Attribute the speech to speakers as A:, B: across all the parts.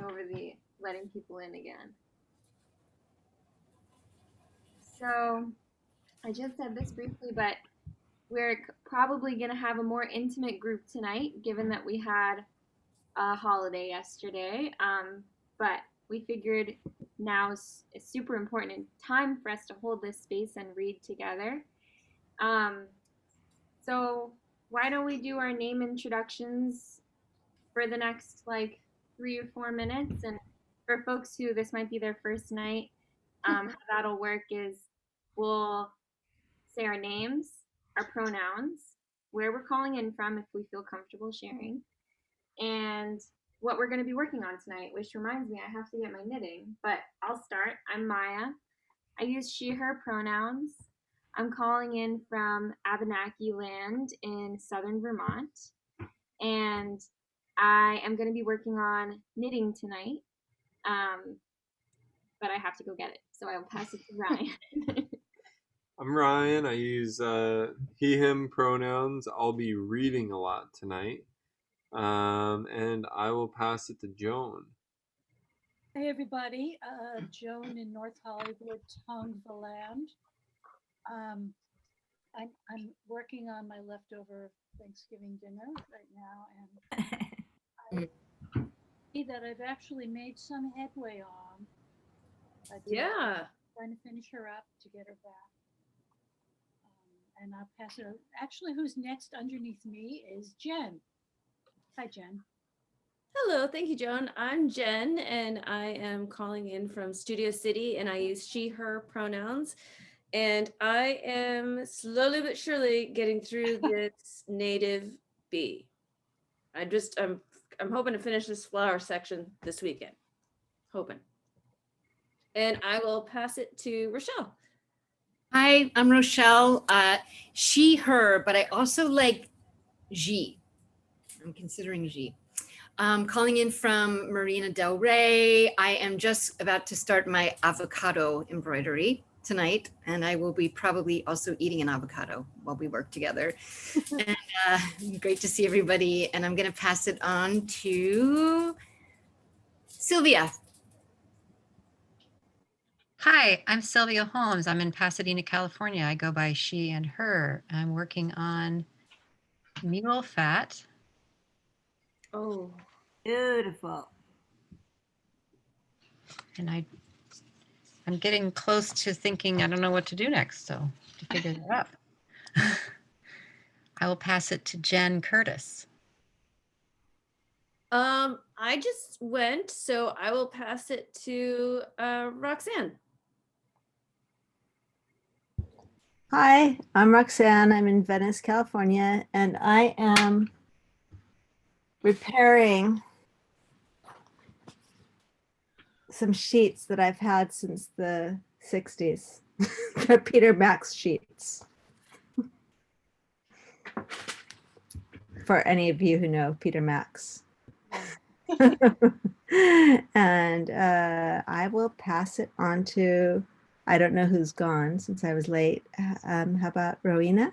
A: over the letting people in again. So I just said this briefly, but we're probably going to have a more intimate group tonight, given that we had a holiday yesterday. But we figured now is a super important time for us to hold this space and read together. Um, so why don't we do our name introductions for the next like 3 or 4 minutes? And for folks who this might be their first night, how that'll work is we'll say our names, our pronouns, where we're calling in from if we feel comfortable sharing, and what we're going to be working on tonight, which reminds me, I have to get my knitting, but I'll start. I'm Maya. I use she, her pronouns. I'm calling in from Abenaki land in southern Vermont, and I am going to be working on knitting tonight, but I have to go get it, so I will pass it to Ryan.
B: I'm Ryan. I use he, him pronouns. I'll be reading a lot tonight. And I will pass it to Joan.
C: Hey everybody, Joan in North Hollywood, tongue the land. Um, I'm working on my leftover Thanksgiving dinner right now, and I see that I've actually made some headway on. But,
D: Yeah.
C: trying to finish her up to get her back. And I'll pass it. Actually, who's next underneath me is Jen. Hi, Jen.
D: Hello, thank you, Joan. I'm Jen, and I am calling in from Studio City, and I use she, her pronouns. And I am slowly but surely getting through this native B. I'm hoping to finish this flower section this weekend. Hoping. And I will pass it to Rochelle.
E: Hi, I'm Rochelle. She, her, but I also like G. I'm considering G. Calling in from Marina Del Rey. I am just about to start my avocado embroidery tonight, and I will be probably also eating an avocado while we work together. And great to see everybody. And I'm going to pass it on to Sylvia.
F: Hi, I'm Sylvia Holmes. I'm in Pasadena, California. I go by she and her. I'm working on mule fat.
D: Oh,
G: Beautiful.
F: And I'm getting close to thinking I don't know what to do next, so to figure that out. I will pass it to Jen Curtis.
D: I just went, so I will pass it to Roxanne.
G: Hi, I'm Roxanne. I'm in Venice, California, and I am repairing some sheets that I've had since the 60s. They're Peter Max sheets. For any of you who know Peter Max. And I will pass it on to, I don't know who's gone since I was late. How about Rowena?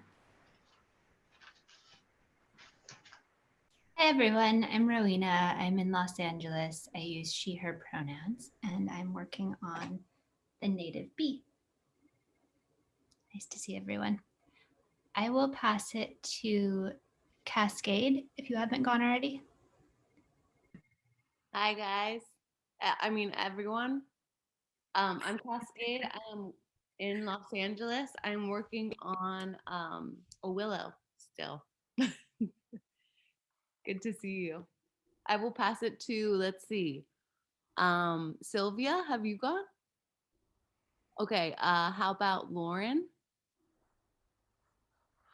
H: Hi everyone, I'm Rowena. I'm in Los Angeles. I use she, her pronouns, and I'm working on the native bee. Nice to see everyone. I will pass it to Cascade if you haven't gone already.
I: Hi guys. Everyone. I'm Cascade. I'm in Los Angeles. I'm working on a willow still. Good to see you. I will pass it to, let's see. Sylvia, have you gone? Okay, how about Lauren?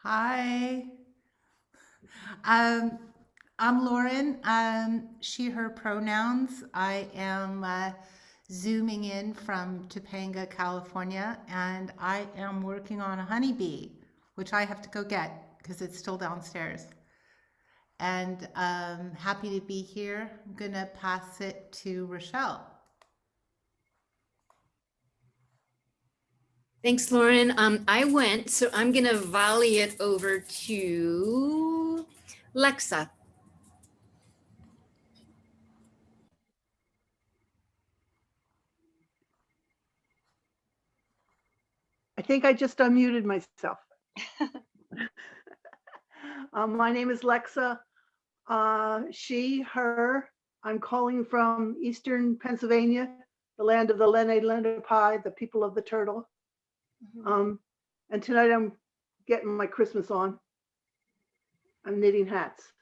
J: Hi. Um, I'm Lauren. She, her pronouns. I am zooming in from Topanga, California, and I am working on a honeybee, which I have to go get because it's still downstairs. And happy to be here. I'm going to pass it to Rochelle.
E: Thanks, Lauren. I went, so I'm going to volley it over to Lexa.
K: think I just unmuted myself. My name is Lexa. She, her. I'm calling from Eastern Pennsylvania, the land of the Lenni Lenape, the people of the turtle. And tonight I'm getting my Christmas on. I'm knitting hats.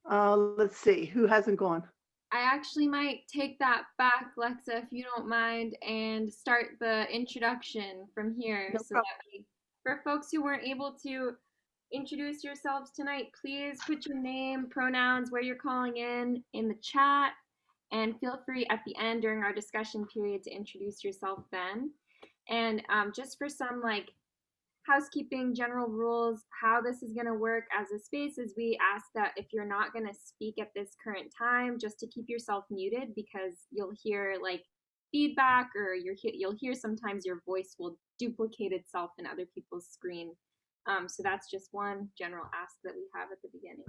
K: Let's see, who hasn't gone?
A: I actually might take that back, Lexa, if you don't mind, and start the introduction from here.
K: No
A: So that for folks who weren't able to introduce yourselves tonight, please put your name, pronouns, where you're calling in the chat, and feel free at the end during our discussion period to introduce yourself then. And just for some housekeeping general rules, how this is going to work as a space is we ask that if you're not going to speak at this current time, just to keep yourself muted, because you'll hear feedback, or you'll hear sometimes your voice will duplicate itself in other people's screen. So that's just one general ask that we have at the beginning.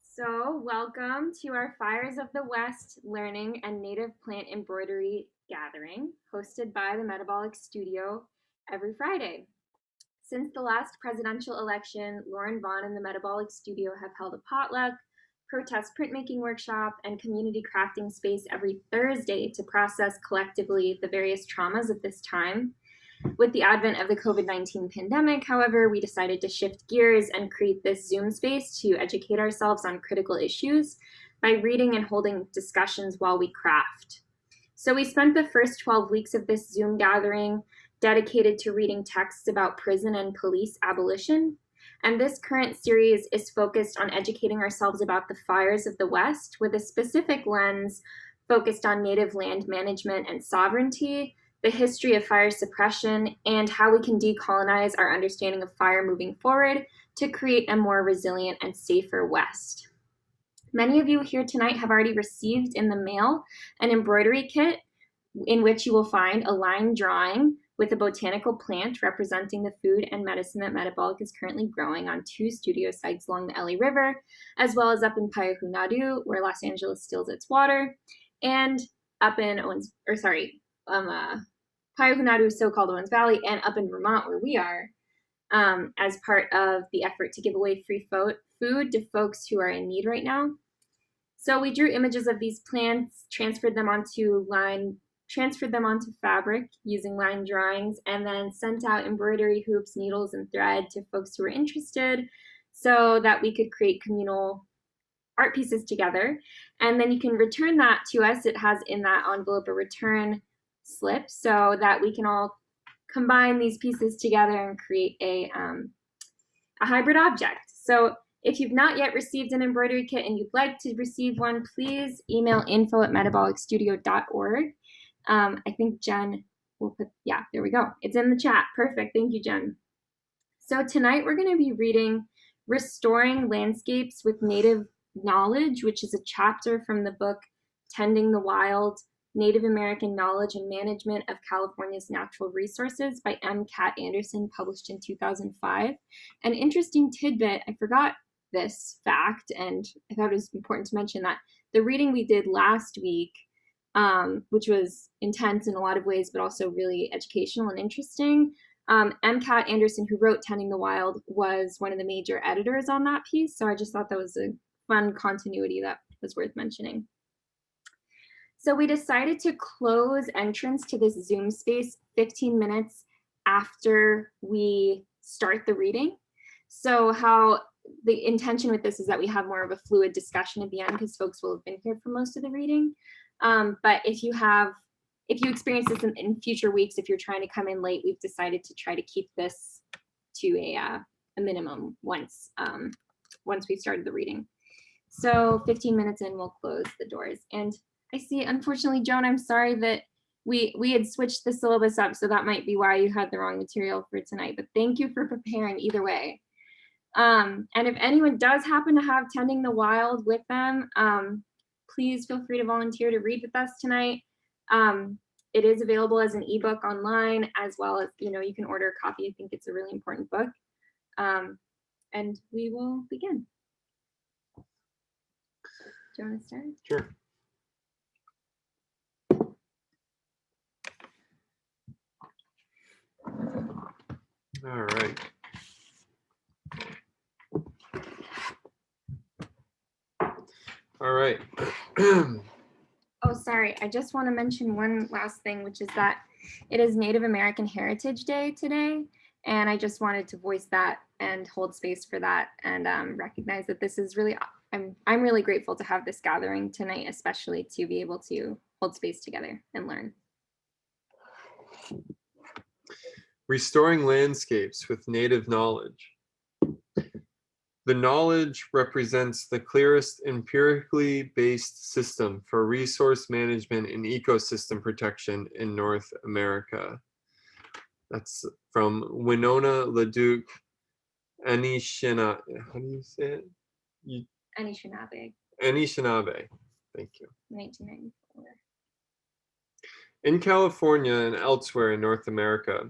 A: So welcome to our Fires of the West Learning and Native Plant Embroidery Gathering, hosted by the Metabolic Studio every Friday. Since the last presidential election, Lauren Vaughn and the Metabolic Studio have held a potluck, protest printmaking workshop, and community crafting space every Thursday to process collectively the various traumas of this time. With the advent of the COVID-19 pandemic, however, we decided to shift gears and create this Zoom space to educate ourselves on critical issues by reading and holding discussions while we craft. So we spent the first 12 weeks of this Zoom gathering dedicated to reading texts about prison and police abolition. And this current series is focused on educating ourselves about the fires of the West with a specific lens focused on Native land management and sovereignty, the history of fire suppression, and how we can decolonize our understanding of fire moving forward to create a more resilient and safer West. Many of you here tonight have already received in the mail an embroidery kit in which you will find a line drawing with a botanical plant representing the food and medicine that Metabolic is currently growing on 2 studio sites along the LA River, as well as up in Payahunadu, where Los Angeles steals its water, and up in Payahunadu, so-called Owens Valley, and up in Vermont, where we are, as part of the effort to give away free food to folks who are in need right now. So we drew images of these plants, transferred them onto fabric using line drawings, and then sent out embroidery hoops, needles, and thread to folks who were interested so that we could create communal art pieces together. And then you can return that to us. It has in that envelope a return slip so that we can all combine these pieces together and create a hybrid object. So if you've not yet received an embroidery kit and you'd like to receive one, please email info@metabolicstudio.org. I think Jen will put, yeah, there we go. It's in the chat. Perfect. Thank you, Jen. So tonight we're going to be reading Restoring Landscapes with Native Knowledge, which is a chapter from the book Tending the Wild, Native American Knowledge and Management of California's Natural Resources by M. Cat Anderson, published in 2005. An interesting tidbit, I forgot this fact, and I thought it was important to mention that the reading we did last week, which was intense in a lot of ways, but also really educational and interesting. M. Cat Anderson, who wrote Tending the Wild, was one of the major editors on that piece. So I just thought that was a fun continuity that was worth mentioning. So we decided to close entrance to this Zoom space 15 minutes after we start the reading. So how the intention with this is that we have more of a fluid discussion at the end because folks will have been here for most of the reading. But if you experience this in future weeks, if you're trying to come in late, we've decided to try to keep this to a minimum once we've started the reading. So 15 minutes in, we'll close the doors. And I see, unfortunately, Joan, I'm sorry that we had switched the syllabus up, so that might be why you had the wrong material for tonight, but thank you for preparing either way. And if anyone does happen to have Tending the Wild with them, please feel free to volunteer to read with us tonight. It is available as an ebook online, as well as, you can order a copy. I think it's a really important book. And we will begin. Do you want to start?
B: Sure. All right. All right.
A: Oh, sorry. I just want to mention one last thing, which is that it is Native American Heritage Day today. And I just wanted to voice that and hold space for that and recognize that this is really, I'm really grateful to have this gathering tonight, especially to be able to hold space together and learn.
B: Restoring landscapes with native knowledge. The knowledge represents the clearest empirically based system for resource management and ecosystem protection in North America. That's from Winona LaDuke Anishinaabe. How do you say it?
A: Anishinaabe,
B: Anishinaabe. Thank you.
A: 1994.
B: In California and elsewhere in North America,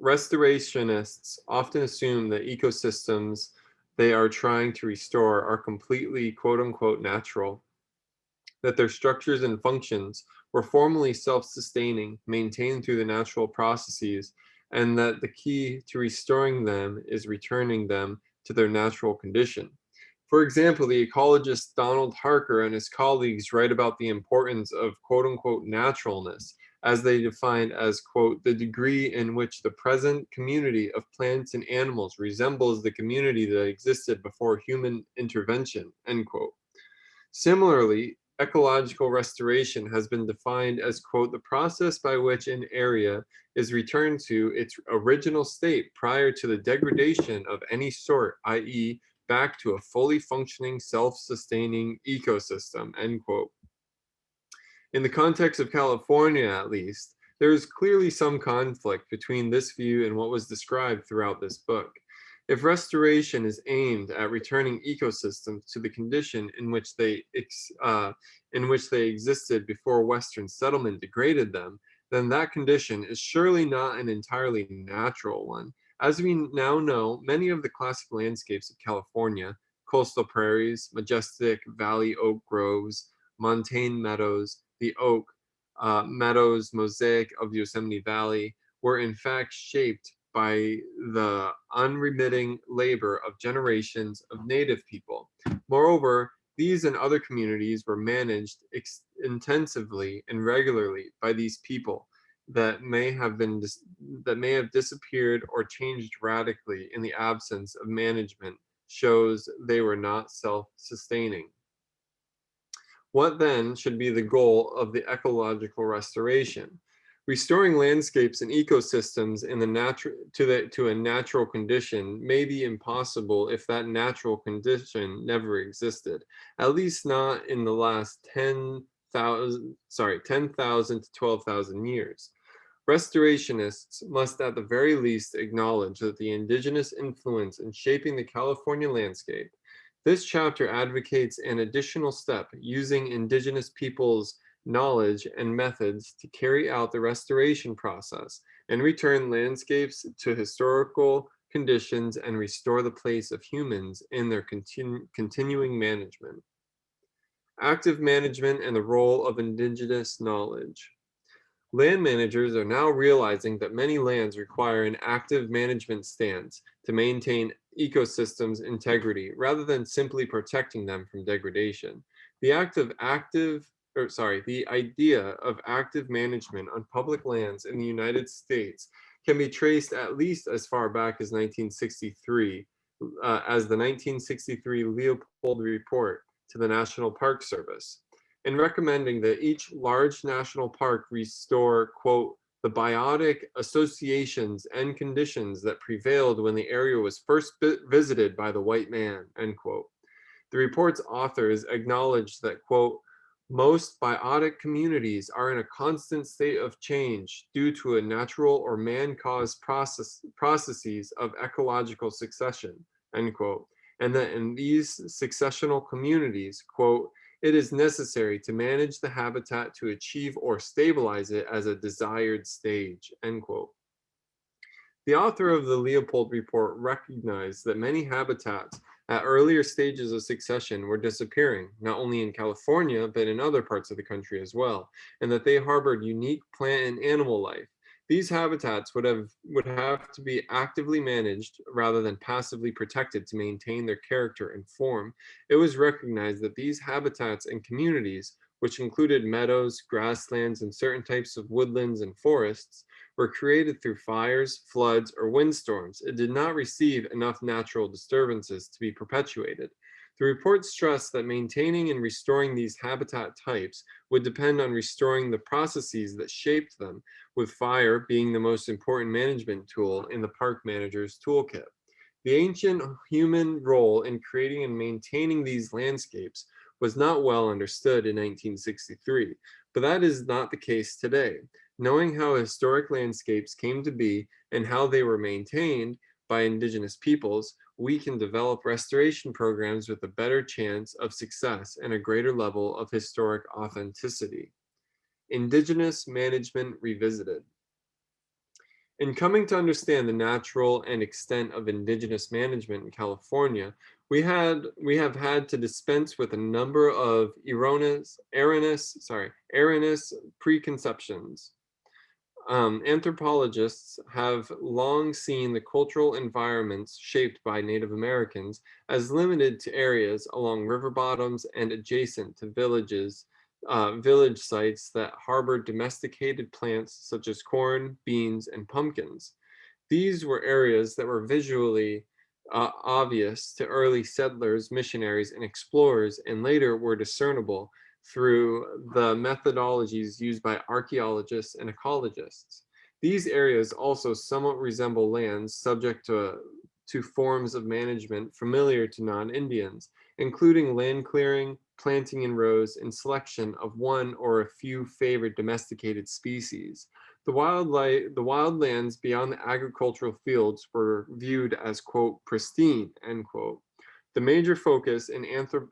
B: restorationists often assume that ecosystems they are trying to restore are completely quote-unquote natural, that their structures and functions were formerly self-sustaining, maintained through the natural processes, and that the key to restoring them is returning them to their natural condition. For example, the ecologist Donald Harker and his colleagues write about the importance of quote-unquote naturalness, as they define as, quote, the degree in which the present community of plants and animals resembles the community that existed before human intervention, end quote. Similarly, ecological restoration has been defined as, quote, the process by which an area is returned to its original state prior to the degradation of any sort, i.e., back to a fully functioning, self-sustaining ecosystem, end quote. In the context of California, at least, there is clearly some conflict between this view and what was described throughout this book. If restoration is aimed at returning ecosystems to the condition in which they existed before Western settlement degraded them, then that condition is surely not an entirely natural one. As we now know, many of the classic landscapes of California, coastal prairies, majestic valley oak groves, montane meadows, the oak meadows mosaic of Yosemite Valley, were in fact shaped by the unremitting labor of generations of native people. Moreover, these and other communities were managed intensively and regularly by these people that may have disappeared or changed radically in the absence of management shows they were not self-sustaining. What then should be the goal of the ecological restoration? Restoring landscapes and ecosystems in to a natural condition may be impossible if that natural condition never existed, at least not in the last 10,000 to 12,000 years. Restorationists must at the very least acknowledge that the indigenous influence in shaping the California landscape. This chapter advocates an additional step using indigenous peoples' knowledge and methods to carry out the restoration process and return landscapes to historical conditions and restore the place of humans in their continuing management. Active management and the role of indigenous knowledge. Land managers are now realizing that many lands require an active management stance to maintain ecosystems' integrity rather than simply protecting them from degradation. The idea of active management on public lands in the United States can be traced at least as far back as 1963, as the 1963 Leopold Report to the National Park Service. In recommending that each large national park restore, quote, the biotic associations and conditions that prevailed when the area was first visited by the white man, end quote. The report's authors acknowledge that, quote, most biotic communities are in a constant state of change due to a natural or man-caused processes of ecological succession, end quote, and that in these successional communities, quote, it is necessary to manage the habitat to achieve or stabilize it as a desired stage, end quote. The author of the Leopold Report recognized that many habitats at earlier stages of succession were disappearing, not only in California, but in other parts of the country as well, and that they harbored unique plant and animal life. These habitats would have to be actively managed rather than passively protected to maintain their character and form. It was recognized that these habitats and communities, which included meadows, grasslands, and certain types of woodlands and forests, were created through fires, floods, or windstorms. It did not receive enough natural disturbances to be perpetuated. The report stressed that maintaining and restoring these habitat types would depend on restoring the processes that shaped them, with fire being the most important management tool in the park manager's toolkit. The ancient human role in creating and maintaining these landscapes was not well understood in 1963, but that is not the case today. Knowing how historic landscapes came to be and how they were maintained by indigenous peoples, we can develop restoration programs with a better chance of success and a greater level of historic authenticity. Indigenous Management Revisited. In coming to understand the natural and extent of indigenous management in California, we have had to dispense with a number of erroneous preconceptions. Anthropologists have long seen the cultural environments shaped by Native Americans as limited to areas along river bottoms and adjacent to village sites that harbor domesticated plants such as corn, beans, and pumpkins. These were areas that were visually obvious to early settlers, missionaries, and explorers, and later were discernible through the methodologies used by archaeologists and ecologists. These areas also somewhat resemble lands subject to forms of management familiar to non-Indians, including land clearing, planting in rows, and selection of one or a few favored domesticated species. The wild lands beyond the agricultural fields were viewed as, quote, pristine, end quote. The major focus in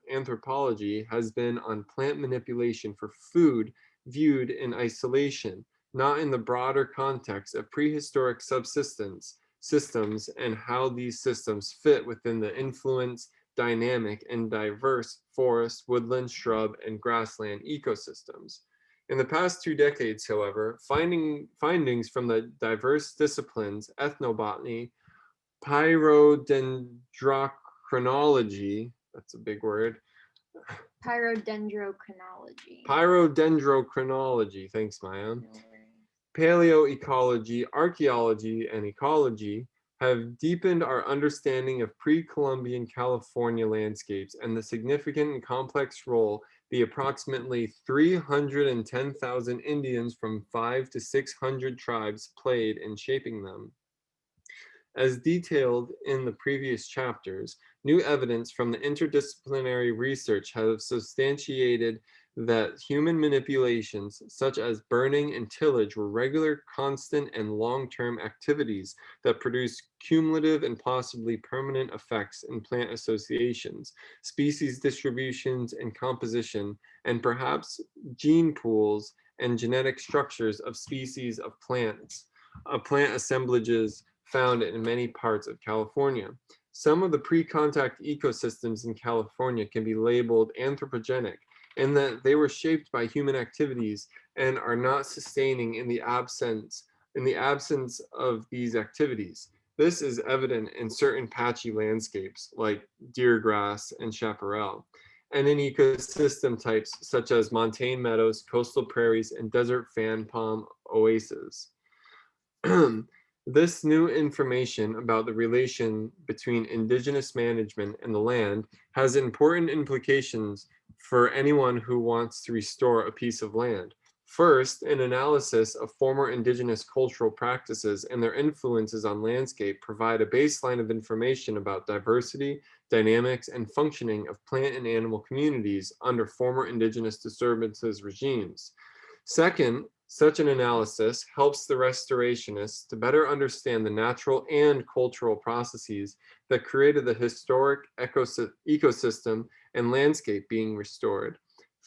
B: anthropology has been on plant manipulation for food viewed in isolation, not in the broader context of prehistoric subsistence systems and how these systems fit within the influence, dynamic, and diverse forest, woodland, shrub, and grassland ecosystems. In the past 2 decades, however, findings from the diverse disciplines, ethnobotany, pyrodendrochronology, that's a big word.
A: Pyrodendrochronology.
B: Pyrodendrochronology, thanks, Maya. Paleoecology, archaeology, and ecology have deepened our understanding of pre-Columbian California landscapes and the significant and complex role the approximately 310,000 Indians from 500 to 600 tribes played in shaping them. As detailed in the previous chapters, new evidence from the interdisciplinary research have substantiated that human manipulations such as burning and tillage were regular, constant, and long-term activities that produce cumulative and possibly permanent effects in plant associations, species distributions and composition, and perhaps gene pools and genetic structures of species of plants, plant assemblages found in many parts of California. Some of the pre-contact ecosystems in California can be labeled anthropogenic in that they were shaped by human activities and are not sustaining in the absence of these activities. This is evident in certain patchy landscapes like deer grass and chaparral, and in ecosystem types such as montane meadows, coastal prairies, and desert fan palm oases. This new information about the relation between indigenous management and the land has important implications for anyone who wants to restore a piece of land. First, an analysis of former indigenous cultural practices and their influences on landscape provide a baseline of information about diversity, dynamics, and functioning of plant and animal communities under former indigenous disturbances regimes. Second, such an analysis helps the restorationists to better understand the natural and cultural processes that created the historic ecosystem and landscape being restored.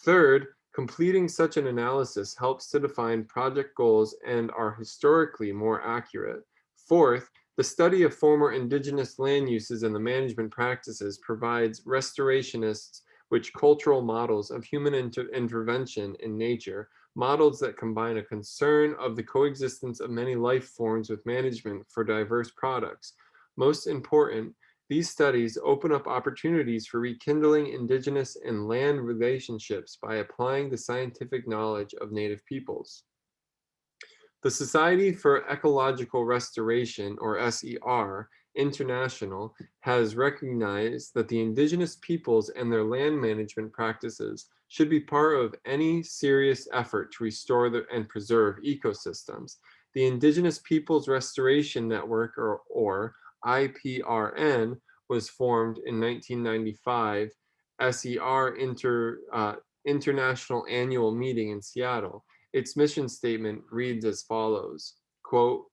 B: Third, completing such an analysis helps to define project goals and are historically more accurate. Fourth, the study of former indigenous land uses and the management practices provides restorationists which cultural models of human intervention in nature, models that combine a concern of the coexistence of many life forms with management for diverse products. Most important, these studies open up opportunities for rekindling indigenous and land relationships by applying the scientific knowledge of Native peoples. The Society for Ecological Restoration, or SER, International, has recognized that the indigenous peoples and their land management practices should be part of any serious effort to restore and preserve ecosystems. The Indigenous Peoples Restoration Network, or IPRN, was formed in 1995 SER International Annual Meeting in Seattle. Its mission statement reads as follows, quote,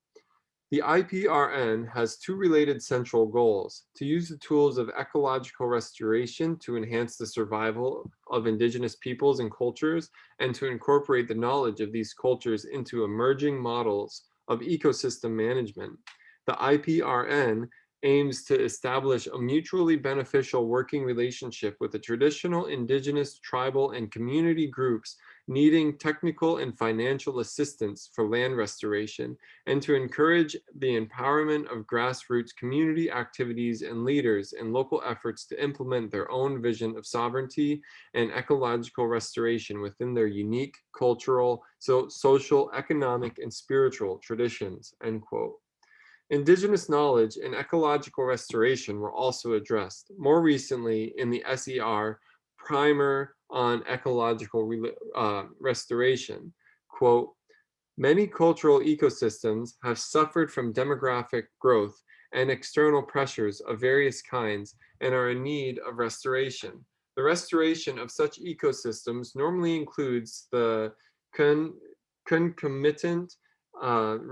B: "The IPRN has two related central goals: to use the tools of ecological restoration to enhance the survival of indigenous peoples and cultures, and to incorporate the knowledge of these cultures into emerging models of ecosystem management. The IPRN aims to establish a mutually beneficial working relationship with the traditional indigenous, tribal, and community groups needing technical and financial assistance for land restoration, and to encourage the empowerment of grassroots community activities and leaders in local efforts to implement their own vision of sovereignty and ecological restoration within their unique cultural, social, economic, and spiritual traditions," end quote. Indigenous knowledge and ecological restoration were also addressed, more recently in the SER Primer on Ecological Restoration. Quote, "Many cultural ecosystems have suffered from demographic growth and external pressures of various kinds and are in need of restoration. The restoration of such ecosystems normally includes the concomitant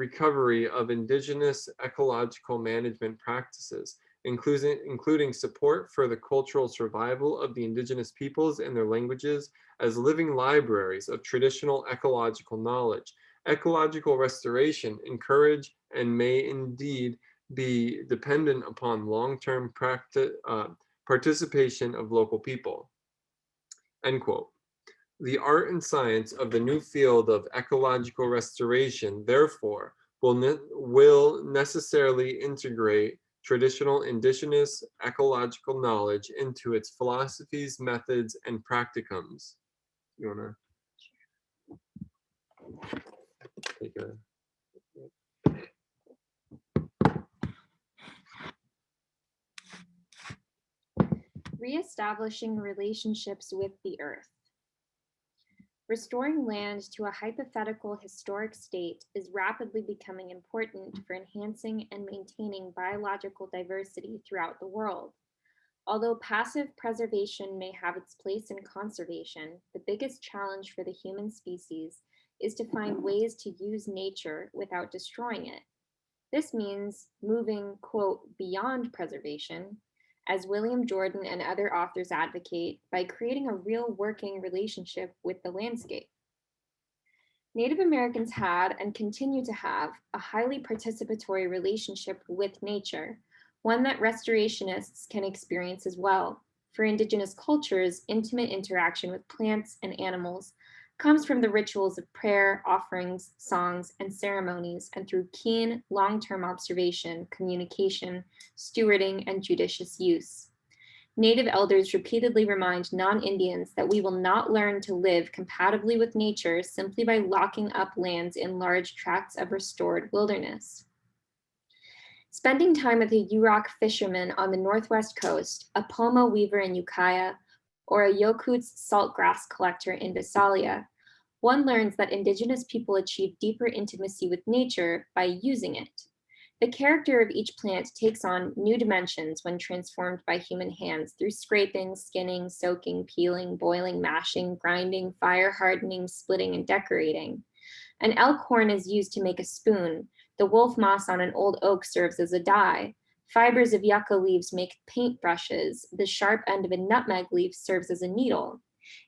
B: recovery of indigenous ecological management practices, including support for the cultural survival of the indigenous peoples and their languages as living libraries of traditional ecological knowledge. Ecological restoration encourage and may indeed be dependent upon long-term participation of local people," end quote. "The art and science of the new field of ecological restoration, therefore, will necessarily integrate traditional indigenous ecological knowledge into its philosophies, methods, and practicums." You wanna take a...
A: Reestablishing relationships with the earth. Restoring land to a hypothetical historic state is rapidly becoming important for enhancing and maintaining biological diversity throughout the world. Although passive preservation may have its place in conservation, the biggest challenge for the human species is to find ways to use nature without destroying it. This means moving, quote, beyond preservation, as William Jordan and other authors advocate, by creating a real working relationship with the landscape. Native Americans had and continue to have a highly participatory relationship with nature, one that restorationists can experience as well. For Indigenous cultures, intimate interaction with plants and animals comes from the rituals of prayer, offerings, songs, and ceremonies, and through keen, long-term observation, communication, stewarding, and judicious use. Native elders repeatedly remind non-Indians that we will not learn to live compatibly with nature simply by locking up lands in large tracts of restored wilderness. Spending time with a Yurok fisherman on the Northwest coast, a Poma weaver in Ukiah, or a Yokuts saltgrass collector in Visalia, one learns that Indigenous people achieve deeper intimacy with nature by using it. The character of each plant takes on new dimensions when transformed by human hands through scraping, skinning, soaking, peeling, boiling, mashing, grinding, fire hardening, splitting, and decorating. An elk horn is used to make a spoon. The wolf moss on an old oak serves as a dye. Fibers of yucca leaves make paint brushes. The sharp end of a nutmeg leaf serves as a needle.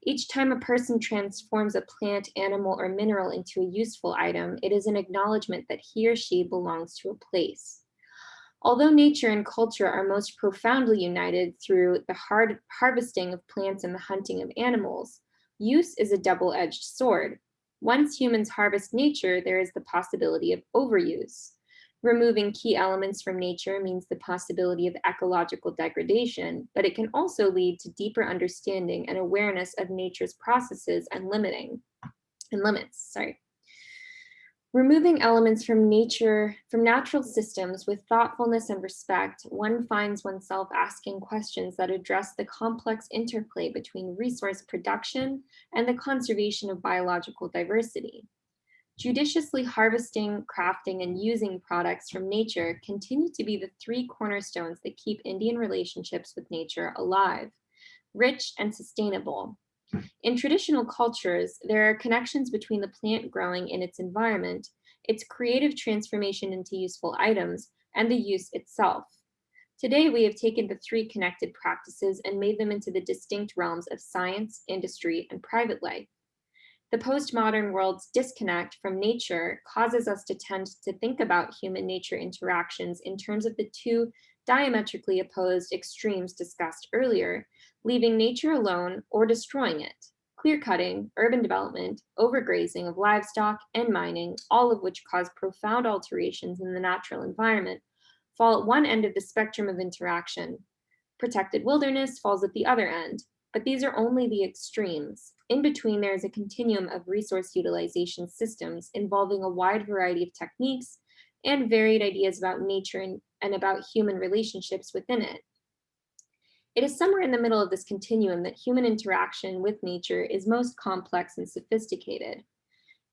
A: Each time a person transforms a plant, animal, or mineral into a useful item, it is an acknowledgement that he or she belongs to a place. Although nature and culture are most profoundly united through the harvesting of plants and the hunting of animals, use is a double-edged sword. Once humans harvest nature, there is the possibility of overuse. Removing key elements from nature means the possibility of ecological degradation, but it can also lead to deeper understanding and awareness of nature's processes and limits. Removing elements from natural systems with thoughtfulness and respect, one finds oneself asking questions that address the complex interplay between resource production and the conservation of biological diversity. Judiciously harvesting, crafting, and using products from nature continue to be the three cornerstones that keep Indian relationships with nature alive, rich, and sustainable. In traditional cultures, there are connections between the plant growing in its environment, its creative transformation into useful items, and the use itself. Today, we have taken the three connected practices and made them into the distinct realms of science, industry, and private life. The postmodern world's disconnect from nature causes us to tend to think about human-nature interactions in terms of the two diametrically opposed extremes discussed earlier, leaving nature alone or destroying it. Clear-cutting, urban development, overgrazing of livestock, and mining, all of which cause profound alterations in the natural environment, fall at one end of the spectrum of interaction. Protected wilderness falls at the other end, but these are only the extremes. In between, there is a continuum of resource utilization systems involving a wide variety of techniques and varied ideas about nature and about human relationships within it. It is somewhere in the middle of this continuum that human interaction with nature is most complex and sophisticated.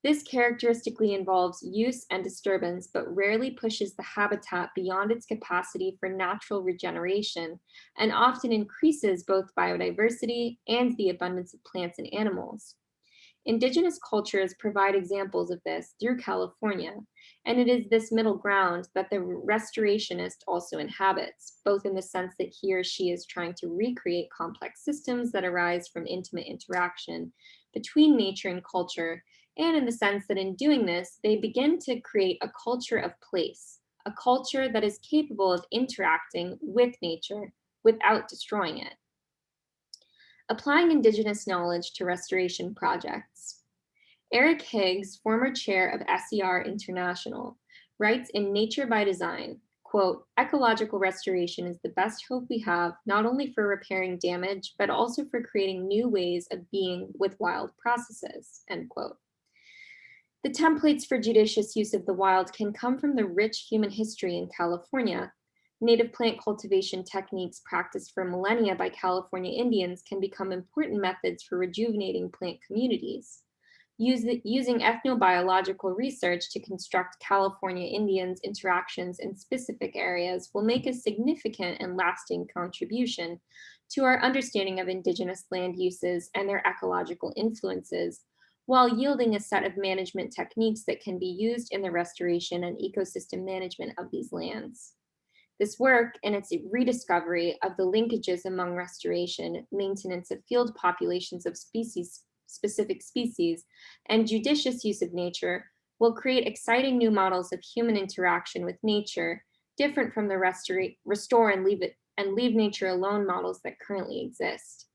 A: This characteristically involves use and disturbance, but rarely pushes the habitat beyond its capacity for natural regeneration, and often increases both biodiversity and the abundance of plants and animals. Indigenous cultures provide examples of this through California, and it is this middle ground that the restorationist also inhabits, both in the sense that he or she is trying to recreate complex systems that arise from intimate interaction between nature and culture, and in the sense that in doing this, they begin to create a culture of place, a culture that is capable of interacting with nature without destroying it. Applying Indigenous knowledge to restoration projects. Eric Higgs, former chair of SER International, writes in Nature by Design, quote, "Ecological restoration is the best hope we have, not only for repairing damage, but also for creating new ways of being with wild processes," end quote. The templates for judicious use of the wild can come from the rich human history in California. Native plant cultivation techniques practiced for millennia by California Indians can become important methods for rejuvenating plant communities. Using ethnobiological research to construct California Indians' interactions in specific areas will make a significant and lasting contribution to our understanding of Indigenous land uses and their ecological influences, while yielding a set of management techniques that can be used in the restoration and ecosystem management of these lands. This work and its rediscovery of the linkages among restoration, maintenance of field populations of specific species, and judicious use of nature will create exciting new models of human interaction with nature, different from the restore and leave nature alone models that currently exist.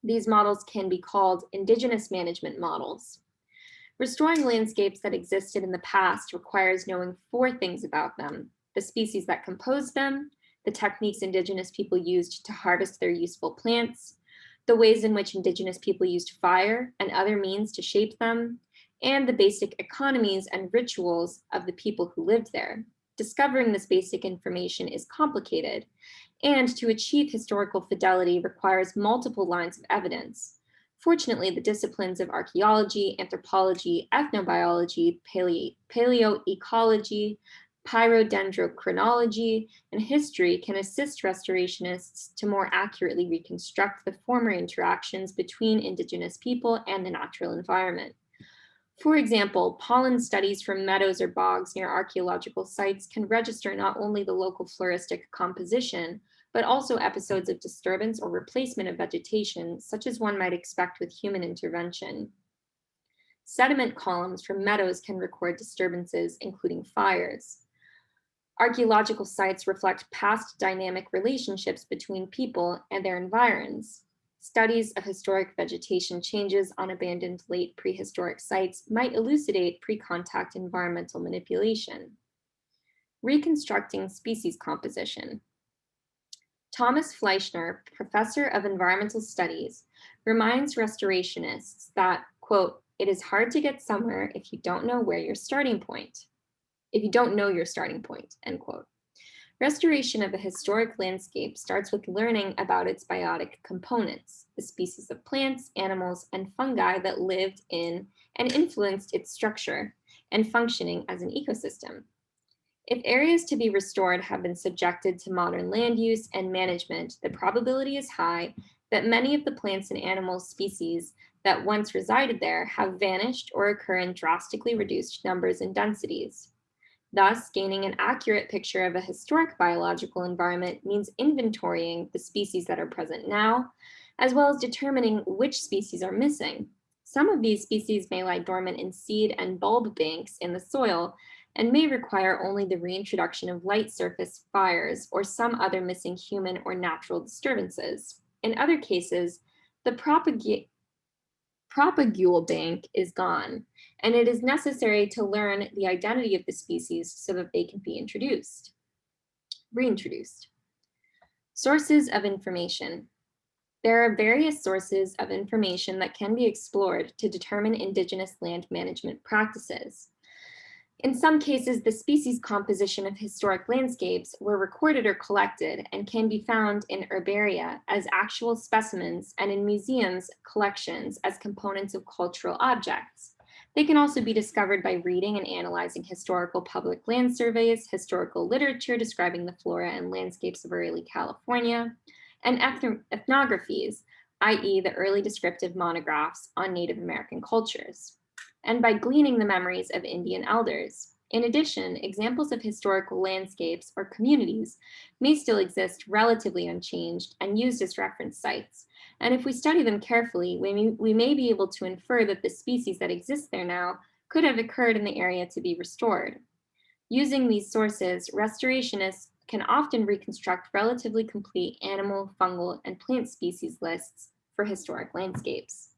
A: These models can be called Indigenous management models. Restoring landscapes that existed in the past requires knowing 4 things about them: the species that compose them, the techniques Indigenous people used to harvest their useful plants, the ways in which Indigenous people used fire and other means to shape them, and the basic economies and rituals of the people who lived there. Discovering this basic information is complicated, and to achieve historical fidelity requires multiple lines of evidence. Fortunately, the disciplines of archaeology, anthropology, ethnobiology, paleoecology, pyrodendrochronology, and history can assist restorationists to more accurately reconstruct the former interactions between Indigenous people and the natural environment. For example, pollen studies from meadows or bogs near archaeological sites can register not only the local floristic composition, but also episodes of disturbance or replacement of vegetation, such as one might expect with human intervention. Sediment columns from meadows can record disturbances, including fires. Archaeological sites reflect past dynamic relationships between people and their environs. Studies of historic vegetation changes on abandoned late prehistoric sites might elucidate pre-contact environmental manipulation. Reconstructing species composition. Thomas Fleischner, professor of environmental studies, reminds restorationists that, quote, "It is hard to get somewhere if you don't know where your starting point. If you don't know your starting point," end quote. Restoration of a historic landscape starts with learning about its biotic components, the species of plants, animals, and fungi that lived in and influenced its structure and functioning as an ecosystem. If areas to be restored have been subjected to modern land use and management, the probability is high that many of the plants and animal species that once resided there have vanished or occur in drastically reduced numbers and densities. Thus, gaining an accurate picture of a historic biological environment means inventorying the species that are present now, as well as determining which species are missing. Some of these species may lie dormant in seed and bulb banks in the soil and may require only the reintroduction of light surface fires or some other missing human or natural disturbances. In other cases, the propagule bank is gone, and it is necessary to learn the identity of the species so that they can be reintroduced. Sources of information. There are various sources of information that can be explored to determine Indigenous land management practices. In some cases, the species composition of historic landscapes were recorded or collected and can be found in herbaria as actual specimens and in museums collections as components of cultural objects. They can also be discovered by reading and analyzing historical public land surveys, historical literature describing the flora and landscapes of early California, and ethnographies, i.e. the early descriptive monographs on Native American cultures, and by gleaning the memories of Indian elders. In addition, examples of historical landscapes or communities may still exist relatively unchanged and used as reference sites. And if we study them carefully, we may be able to infer that the species that exist there now could have occurred in the area to be restored. Using these sources, restorationists can often reconstruct relatively complete animal, fungal, and plant species lists for historic landscapes.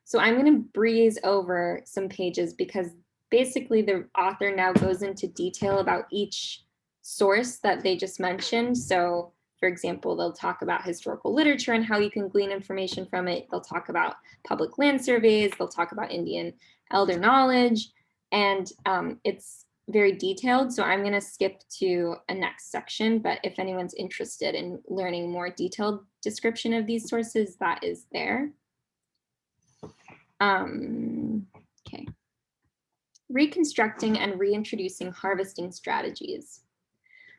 A: So I'm going to breeze over some pages because basically the author now goes into detail about each source that they just mentioned. So for example, they'll talk about historical literature and how you can glean information from it. They'll talk about public land surveys. They'll talk about Indian elder knowledge, and it's very detailed. So I'm going to skip to a next section, but if anyone's interested in learning more detailed description of these sources, that is there. Okay. Reconstructing and reintroducing harvesting strategies.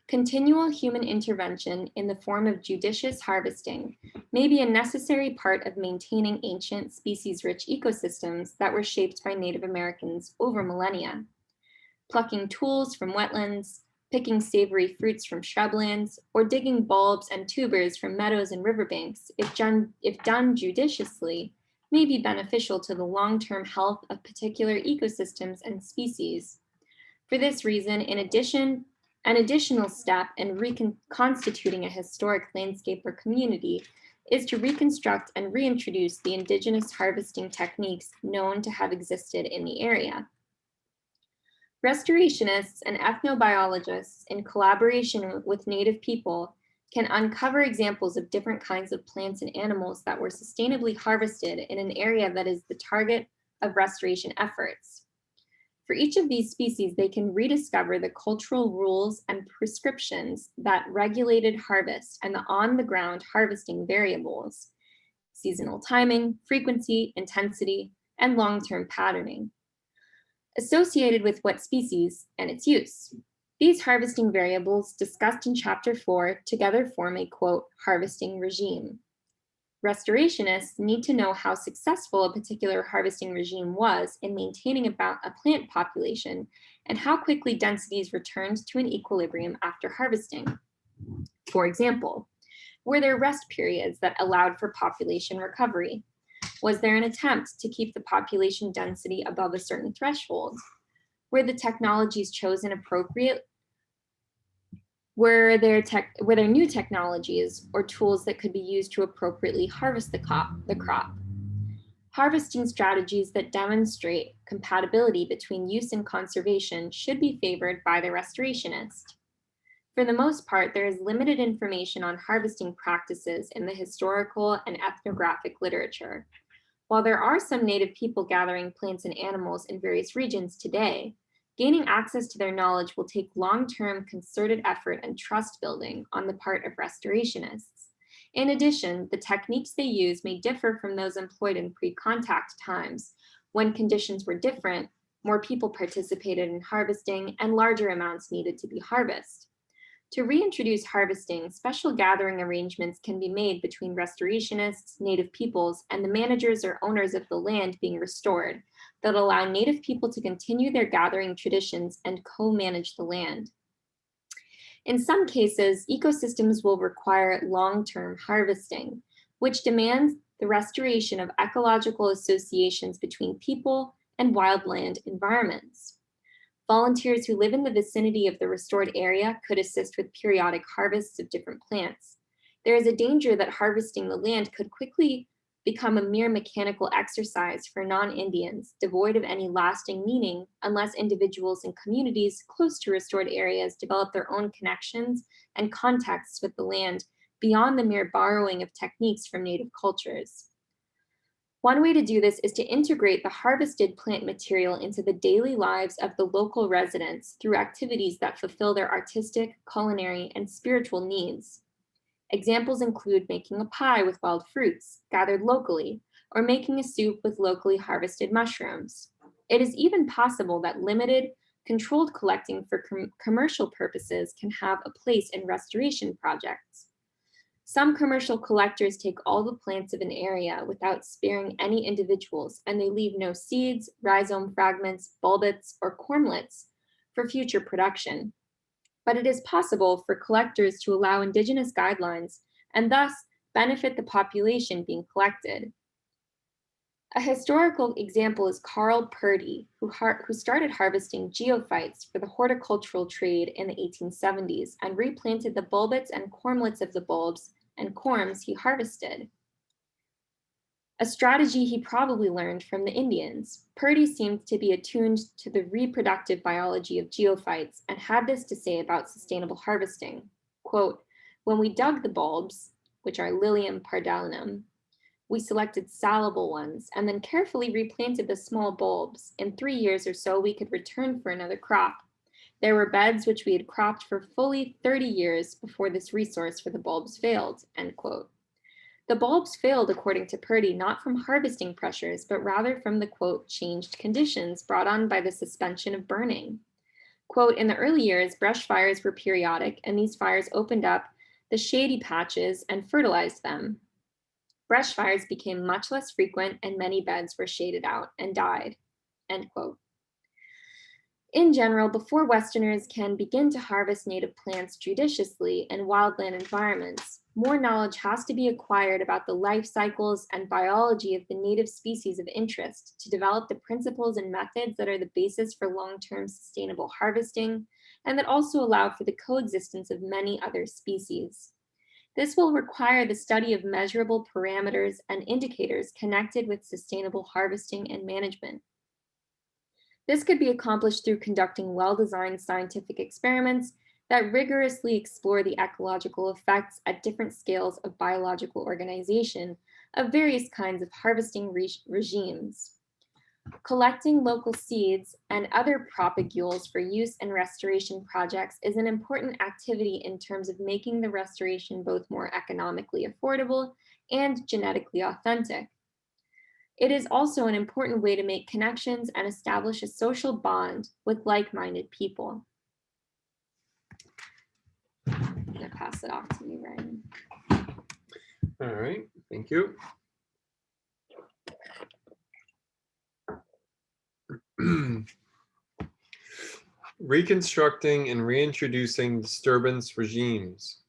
A: Continual human intervention in the form of judicious harvesting may be a necessary part of maintaining ancient species-rich ecosystems that were shaped by Native Americans over millennia. Plucking tools from wetlands, picking savory fruits from shrublands, or digging bulbs and tubers from meadows and riverbanks, if done judiciously, may be beneficial to the long-term health of particular ecosystems and species. For this reason, an additional step in reconstituting a historic landscape or community is to reconstruct and reintroduce the indigenous harvesting techniques known to have existed in the area. Restorationists and ethnobiologists, in collaboration with Native people, can uncover examples of different kinds of plants and animals that were sustainably harvested in an area that is the target of restoration efforts. For each of these species, they can rediscover the cultural rules and prescriptions that regulated harvest and the on-the-ground harvesting variables, seasonal timing, frequency, intensity, and long-term patterning, associated with what species and its use. These harvesting variables discussed in Chapter 4 together form a, quote, harvesting regime. Restorationists need to know how successful a particular harvesting regime was in maintaining about a plant population and how quickly densities returned to an equilibrium after harvesting. For example, were there rest periods that allowed for population recovery? Was there an attempt to keep the population density above a certain threshold? Were the technologies chosen appropriate Were there new technologies or tools that could be used to appropriately harvest the crop? Harvesting strategies that demonstrate compatibility between use and conservation should be favored by the restorationist. For the most part, there is limited information on harvesting practices in the historical and ethnographic literature. While there are some native people gathering plants and animals in various regions today, gaining access to their knowledge will take long-term concerted effort and trust building on the part of restorationists. In addition, the techniques they use may differ from those employed in pre-contact times, when conditions were different, more people participated in harvesting, and larger amounts needed to be harvested. To reintroduce harvesting, special gathering arrangements can be made between restorationists, native peoples, and the managers or owners of the land being restored that allow native people to continue their gathering traditions and co-manage the land. In some cases, ecosystems will require long-term harvesting, which demands the restoration of ecological associations between people and wildland environments. Volunteers who live in the vicinity of the restored area could assist with periodic harvests of different plants. There is a danger that harvesting the land could quickly become a mere mechanical exercise for non-Indians, devoid of any lasting meaning unless individuals and communities close to restored areas develop their own connections and contexts with the land beyond the mere borrowing of techniques from native cultures. One way to do this is to integrate the harvested plant material into the daily lives of the local residents through activities that fulfill their artistic, culinary, and spiritual needs. Examples include making a pie with wild fruits gathered locally, or making a soup with locally harvested mushrooms. It is even possible that limited, controlled collecting for commercial purposes can have a place in restoration projects. Some commercial collectors take all the plants of an area without sparing any individuals, and they leave no seeds, rhizome fragments, bulbets, or cormlets for future production. But it is possible for collectors to allow indigenous guidelines and thus benefit the population being collected. A historical example is Carl Purdy, who started harvesting geophytes for the horticultural trade in the 1870s and replanted the bulbets and cormlets of the bulbs and corms he harvested. A strategy he probably learned from the Indians. Purdy seemed to be attuned to the reproductive biology of geophytes and had this to say about sustainable harvesting. Quote, "When we dug the bulbs, which are Lilium pardalinum, we selected salable ones and then carefully replanted the small bulbs. In 3 years or so, we could return for another crop. There were beds which we had cropped for fully 30 years before this resource for the bulbs failed," end quote. The bulbs failed, according to Purdy, not from harvesting pressures, but rather from the, quote, "changed conditions brought on by the suspension of burning." Quote, "In the early years, brush fires were periodic, and these fires opened up the shady patches and fertilized them. Brush fires became much less frequent, and many beds were shaded out and died," end quote. In general, before Westerners can begin to harvest native plants judiciously in wildland environments, more knowledge has to be acquired about the life cycles and biology of the native species of interest to develop the principles and methods that are the basis for long-term sustainable harvesting and that also allow for the coexistence of many other species. This will require the study of measurable parameters and indicators connected with sustainable harvesting and management. This could be accomplished through conducting well-designed scientific experiments that rigorously explore the ecological effects at different scales of biological organization of various kinds of harvesting regimes. Collecting local seeds and other propagules for use in restoration projects is an important activity in terms of making the restoration both more economically affordable and genetically authentic. It is also an important way to make connections and establish a social bond with like-minded people. I'm going to pass it off to you, Ryan.
B: All right, thank you. Reconstructing and reintroducing disturbance regimes.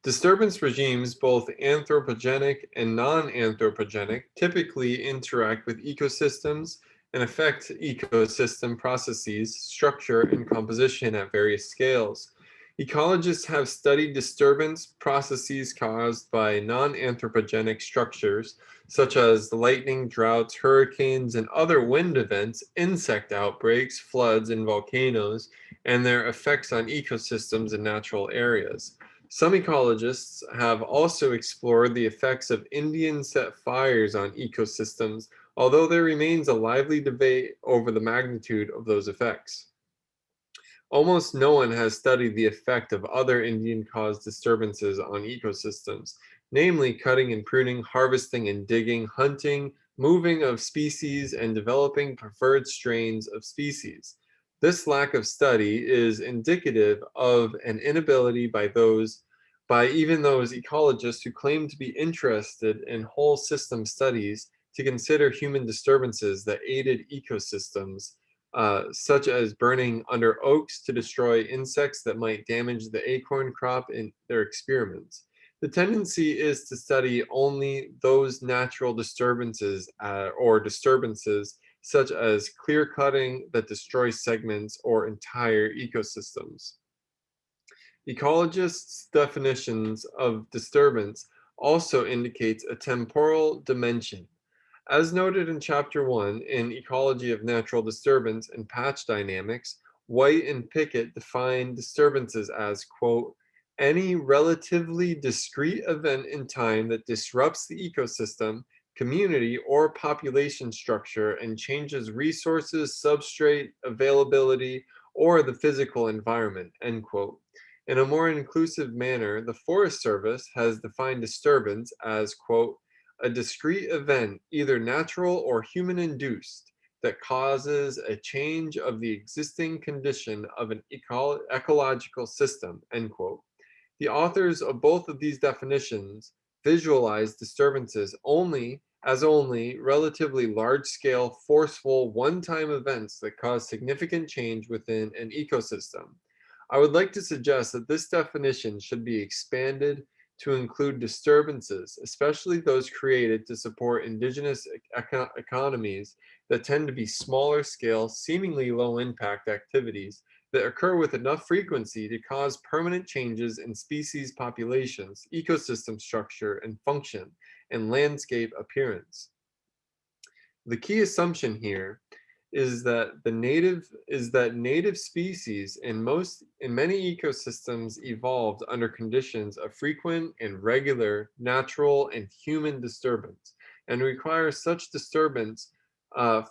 B: Disturbance regimes, both anthropogenic and non-anthropogenic, typically interact with ecosystems and affect ecosystem processes, structure, and composition at various scales. Ecologists have studied disturbance processes caused by non-anthropogenic structures, such as lightning, droughts, hurricanes, and other wind events, insect outbreaks, floods, and volcanoes, and their effects on ecosystems and natural areas. Some ecologists have also explored the effects of Indian-set fires on ecosystems, although there remains a lively debate over the magnitude of those effects. Almost no one has studied the effect of other Indian-caused disturbances on ecosystems, namely cutting and pruning, harvesting and digging, hunting, moving of species, and developing preferred strains of species. This lack of study is indicative of an inability by even those ecologists who claim to be interested in whole system studies to consider human disturbances that aided ecosystems, such as burning under oaks to destroy insects that might damage the acorn crop in their experiments. The tendency is to study only those natural disturbances or disturbances such as clear cutting that destroy segments or entire ecosystems. Ecologists' definitions of disturbance also indicates a temporal dimension. As noted in Chapter 1 in Ecology of Natural Disturbance and Patch Dynamics, White and Pickett define disturbances as, quote, any relatively discrete event in time that disrupts the ecosystem, community, or population structure and changes resources, substrate availability, or the physical environment, end quote. In a more inclusive manner, the Forest Service has defined disturbance as, quote, a discrete event, either natural or human-induced, that causes a change of the existing condition of an ecological system, end quote. The authors of both of these definitions visualize disturbances only relatively large-scale, forceful, one-time events that cause significant change within an ecosystem. I would like to suggest that this definition should be expanded to include disturbances, especially those created to support indigenous economies that tend to be smaller scale, seemingly low impact activities that occur with enough frequency to cause permanent changes in species populations, ecosystem structure and function, and landscape appearance. The key assumption here is that native species in many ecosystems evolved under conditions of frequent and regular natural and human disturbance and require such disturbance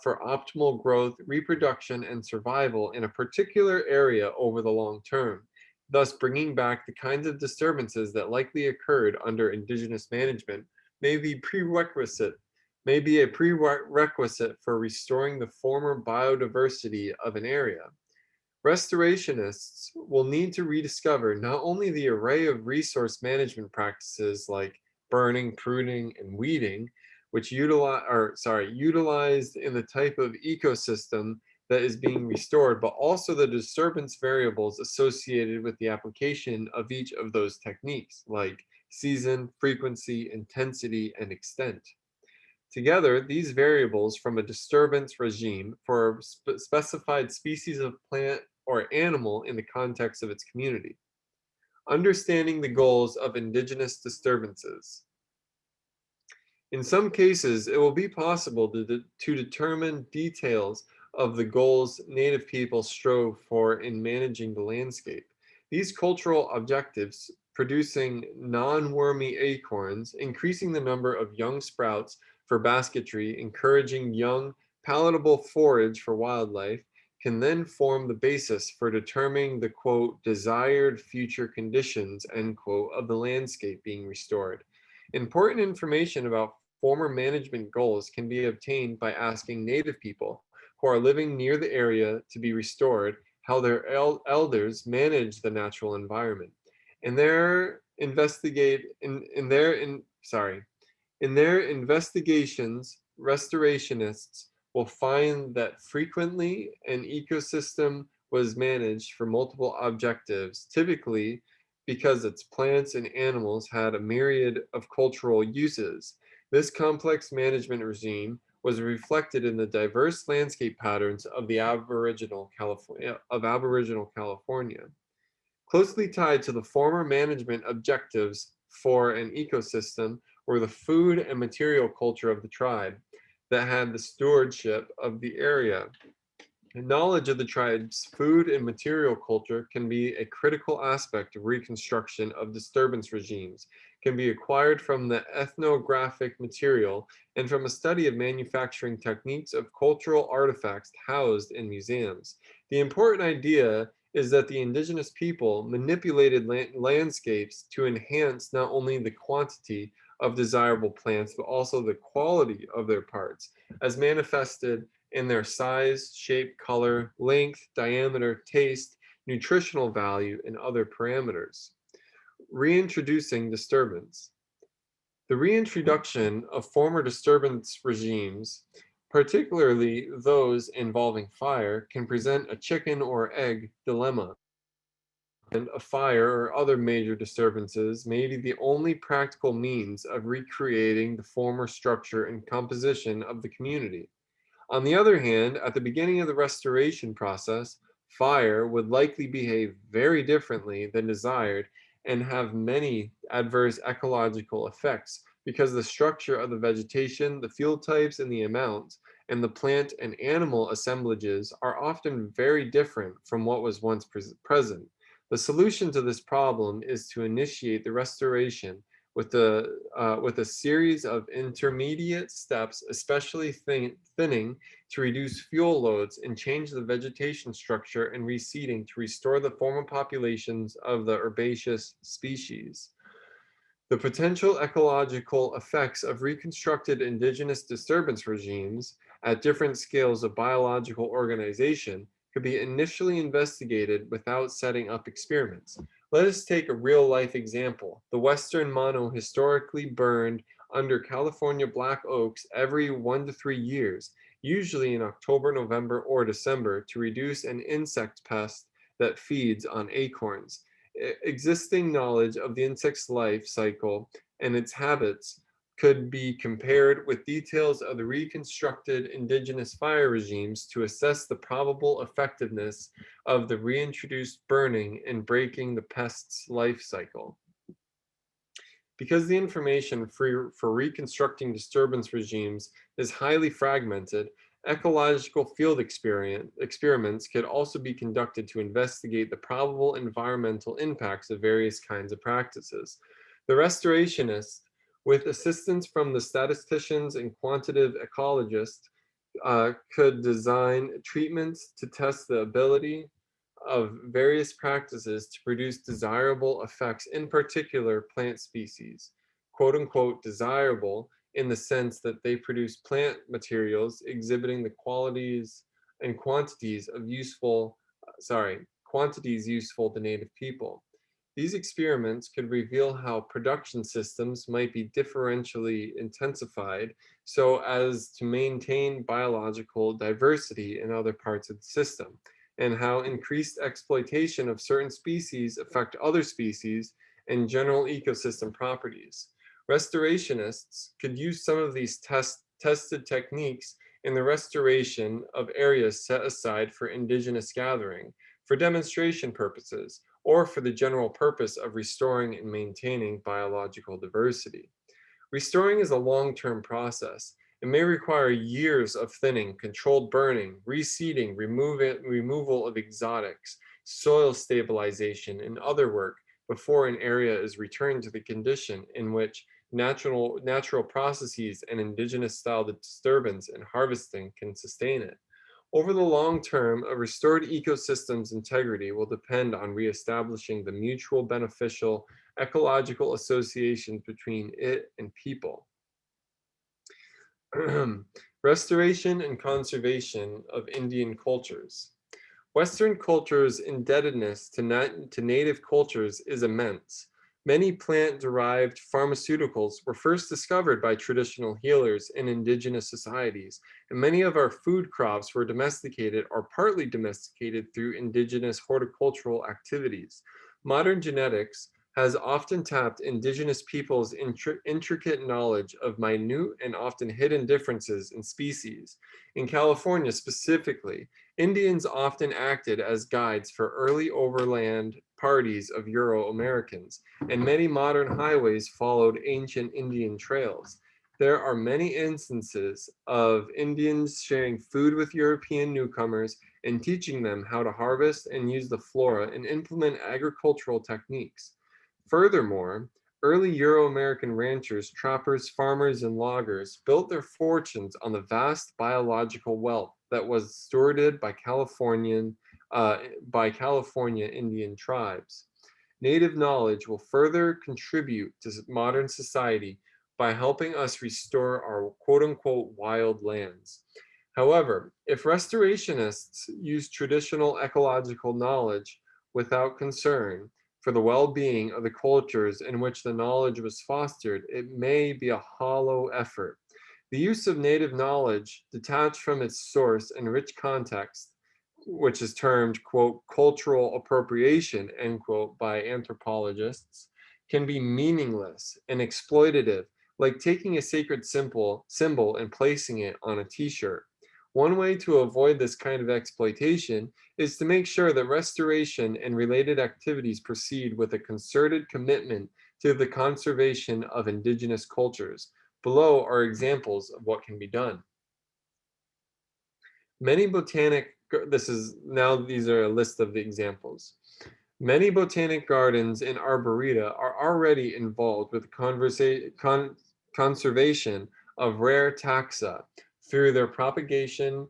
B: for optimal growth, reproduction, and survival in a particular area over the long term, thus bringing back the kinds of disturbances that likely occurred under indigenous management may be a prerequisite for restoring the former biodiversity of an area. Restorationists will need to rediscover not only the array of resource management practices like burning, pruning, and weeding, which utilized in the type of ecosystem that is being restored, but also the disturbance variables associated with the application of each of those techniques, like season, frequency, intensity, and extent. Together, these variables from a disturbance regime for a specified species of plant or animal in the context of its community. Understanding the goals of indigenous disturbances. In some cases, it will be possible to determine details of the goals Native people strove for in managing the landscape. These cultural objectives, producing non-wormy acorns, increasing the number of young sprouts for basketry, encouraging young, palatable forage for wildlife, can then form the basis for determining the, quote, desired future conditions, end quote, of the landscape being restored. Important information about former management goals can be obtained by asking Native people who are living near the area to be restored how their elders manage the natural environment. In their investigations, restorationists will find that frequently an ecosystem was managed for multiple objectives, typically because its plants and animals had a myriad of cultural uses. This complex management regime was reflected in the diverse landscape patterns of Aboriginal California. Closely tied to the former management objectives for an ecosystem were the food and material culture of the tribe that had the stewardship of the area. Knowledge of the tribe's food and material culture can be a critical aspect of reconstruction of disturbance regimes, can be acquired from the ethnographic material and from a study of manufacturing techniques of cultural artifacts housed in museums. The important idea is that the indigenous people manipulated landscapes to enhance not only the quantity of desirable plants, but also the quality of their parts, as manifested in their size, shape, color, length, diameter, taste, nutritional value, and other parameters. Reintroducing disturbance. The reintroduction of former disturbance regimes, particularly those involving fire, can present a chicken or egg dilemma. And a fire or other major disturbances may be the only practical means of recreating the former structure and composition of the community. On the other hand, at the beginning of the restoration process, fire would likely behave very differently than desired and have many adverse ecological effects because the structure of the vegetation, the fuel types, and the amounts, and the plant and animal assemblages are often very different from what was once present. The solution to this problem is to initiate the restoration with a series of intermediate steps, especially thinning to reduce fuel loads and change the vegetation structure and reseeding to restore the former populations of the herbaceous species. The potential ecological effects of reconstructed indigenous disturbance regimes at different scales of biological organization could be initially investigated without setting up experiments. Let us take a real-life example. The western mono historically burned under California black oaks every 1 to 3 years, usually in October, November, or December, to reduce an insect pest that feeds on acorns. Existing knowledge of the insect's life cycle and its habits could be compared with details of the reconstructed indigenous fire regimes to assess the probable effectiveness of the reintroduced burning in breaking the pest's life cycle. Because the information for reconstructing disturbance regimes is highly fragmented, ecological field experiments could also be conducted to investigate the probable environmental impacts of various kinds of practices. The restorationists, with assistance from the statisticians and quantitative ecologists, could design treatments to test the ability of various practices to produce desirable effects, in particular plant species, quote unquote desirable in the sense that they produce plant materials exhibiting the qualities and quantities useful to native people. These experiments could reveal how production systems might be differentially intensified so as to maintain biological diversity in other parts of the system, and how increased exploitation of certain species affect other species and general ecosystem properties. Restorationists could use some of these tested techniques in the restoration of areas set aside for indigenous gathering, for demonstration purposes, or for the general purpose of restoring and maintaining biological diversity. Restoring is a long-term process. It may require years of thinning, controlled burning, reseeding, removal of exotics, soil stabilization, and other work before an area is returned to the condition in which natural processes and indigenous style disturbance and harvesting can sustain it. Over the long term, a restored ecosystem's integrity will depend on reestablishing the mutual beneficial ecological associations between it and people. Restoration and conservation of Indian cultures. Western culture's indebtedness to native cultures is immense. Many plant-derived pharmaceuticals were first discovered by traditional healers in indigenous societies, and many of our food crops were domesticated or partly domesticated through indigenous horticultural activities. Modern genetics has often tapped indigenous peoples' intricate knowledge of minute and often hidden differences in species. In California specifically, Indians often acted as guides for early overland parties of Euro-Americans, and many modern highways followed ancient Indian trails. There are many instances of Indians sharing food with European newcomers and teaching them how to harvest and use the flora and implement agricultural techniques. Furthermore, early Euro-American ranchers, trappers, farmers, and loggers built their fortunes on the vast biological wealth that was stewarded by California Indian tribes. Native knowledge will further contribute to modern society by helping us restore our quote-unquote wild lands. However, if restorationists use traditional ecological knowledge without concern for the well-being of the cultures in which the knowledge was fostered, it may be a hollow effort. The use of native knowledge detached from its source and rich context, which is termed, quote, cultural appropriation, end quote, by anthropologists, can be meaningless and exploitative, like taking a sacred symbol and placing it on a t-shirt. One way to avoid this kind of exploitation is to make sure that restoration and related activities proceed with a concerted commitment to the conservation of indigenous cultures. Below are examples of what can be done. These are a list of the examples. Many botanic gardens and arboreta are already involved with conservation of rare taxa through their propagation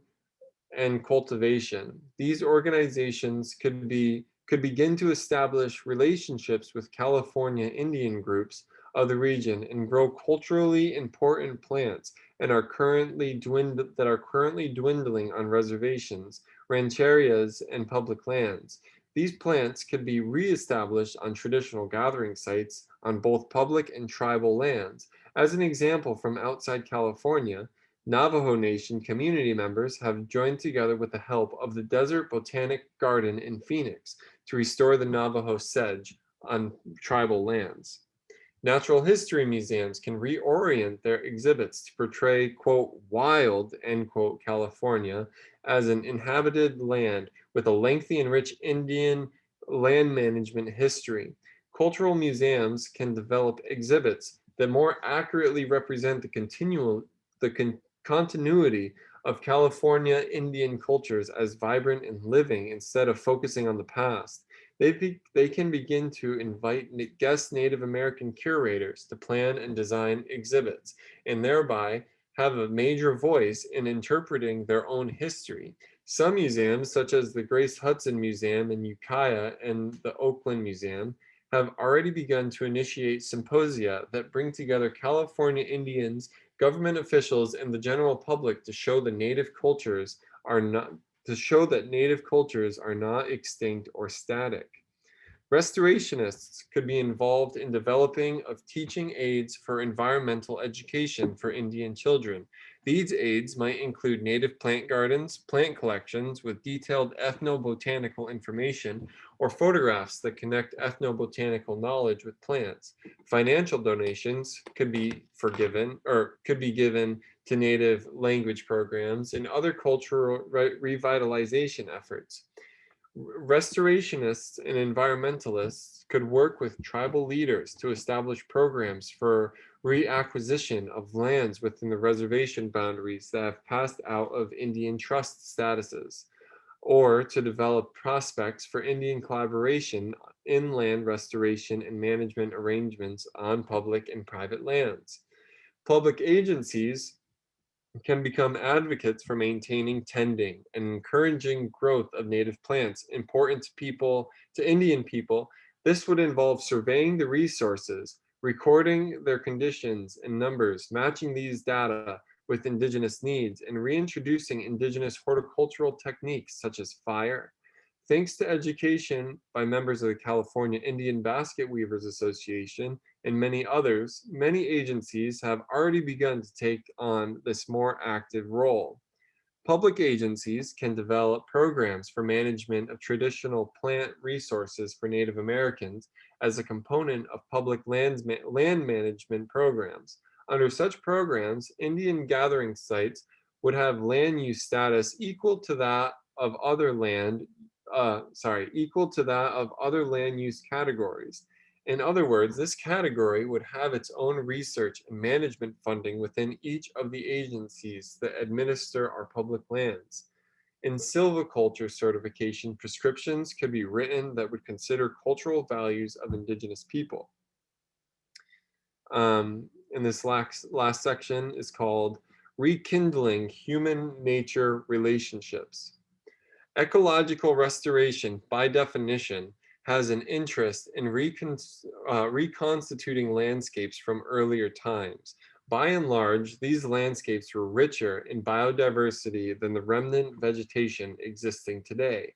B: and cultivation. These organizations could begin to establish relationships with California Indian groups of the region and grow culturally important plants and are currently dwindling on reservations, rancherias, and public lands. These plants could be reestablished on traditional gathering sites on both public and tribal lands. As an example from outside California, Navajo Nation community members have joined together with the help of the Desert Botanic Garden in Phoenix to restore the Navajo sedge on tribal lands. Natural history museums can reorient their exhibits to portray, quote, wild, end quote, California as an inhabited land with a lengthy and rich Indian land management history. Cultural museums can develop exhibits that more accurately represent the continuity of California Indian cultures as vibrant and living instead of focusing on the past. They can begin to invite guest Native American curators to plan and design exhibits, and thereby have a major voice in interpreting their own history. Some museums, such as the Grace Hudson Museum in Ukiah and the Oakland Museum, have already begun to initiate symposia that bring together California Indians, government officials, and the general public to show that native cultures are not extinct or static. Restorationists could be involved in developing of teaching aids for environmental education for Indian children. These aids might include native plant gardens, plant collections with detailed ethnobotanical information, or photographs that connect ethnobotanical knowledge with plants. Financial donations could be given to native language programs and other cultural revitalization efforts. Restorationists and environmentalists could work with tribal leaders to establish programs for reacquisition of lands within the reservation boundaries that have passed out of Indian trust statuses, or to develop prospects for Indian collaboration in land restoration and management arrangements on public and private lands. Public agencies can become advocates for maintaining, tending, and encouraging growth of native plants important to Indian people. This would involve surveying the resources, recording their conditions and numbers, matching these data with indigenous needs, and reintroducing indigenous horticultural techniques such as fire. Thanks to education by members of the California Indian Basket Weavers Association and many others, many agencies have already begun to take on this more active role. Public agencies can develop programs for management of traditional plant resources for Native Americans as a component of public land management programs. Under such programs, Indian gathering sites would have land use status equal to that of other land use categories. In other words, this category would have its own research and management funding within each of the agencies that administer our public lands. In silviculture certification, prescriptions could be written that would consider cultural values of Indigenous people. And this last section is called Rekindling Human-Nature Relationships. Ecological restoration, by definition, has an interest in reconstituting landscapes from earlier times. By and large, these landscapes were richer in biodiversity than the remnant vegetation existing today.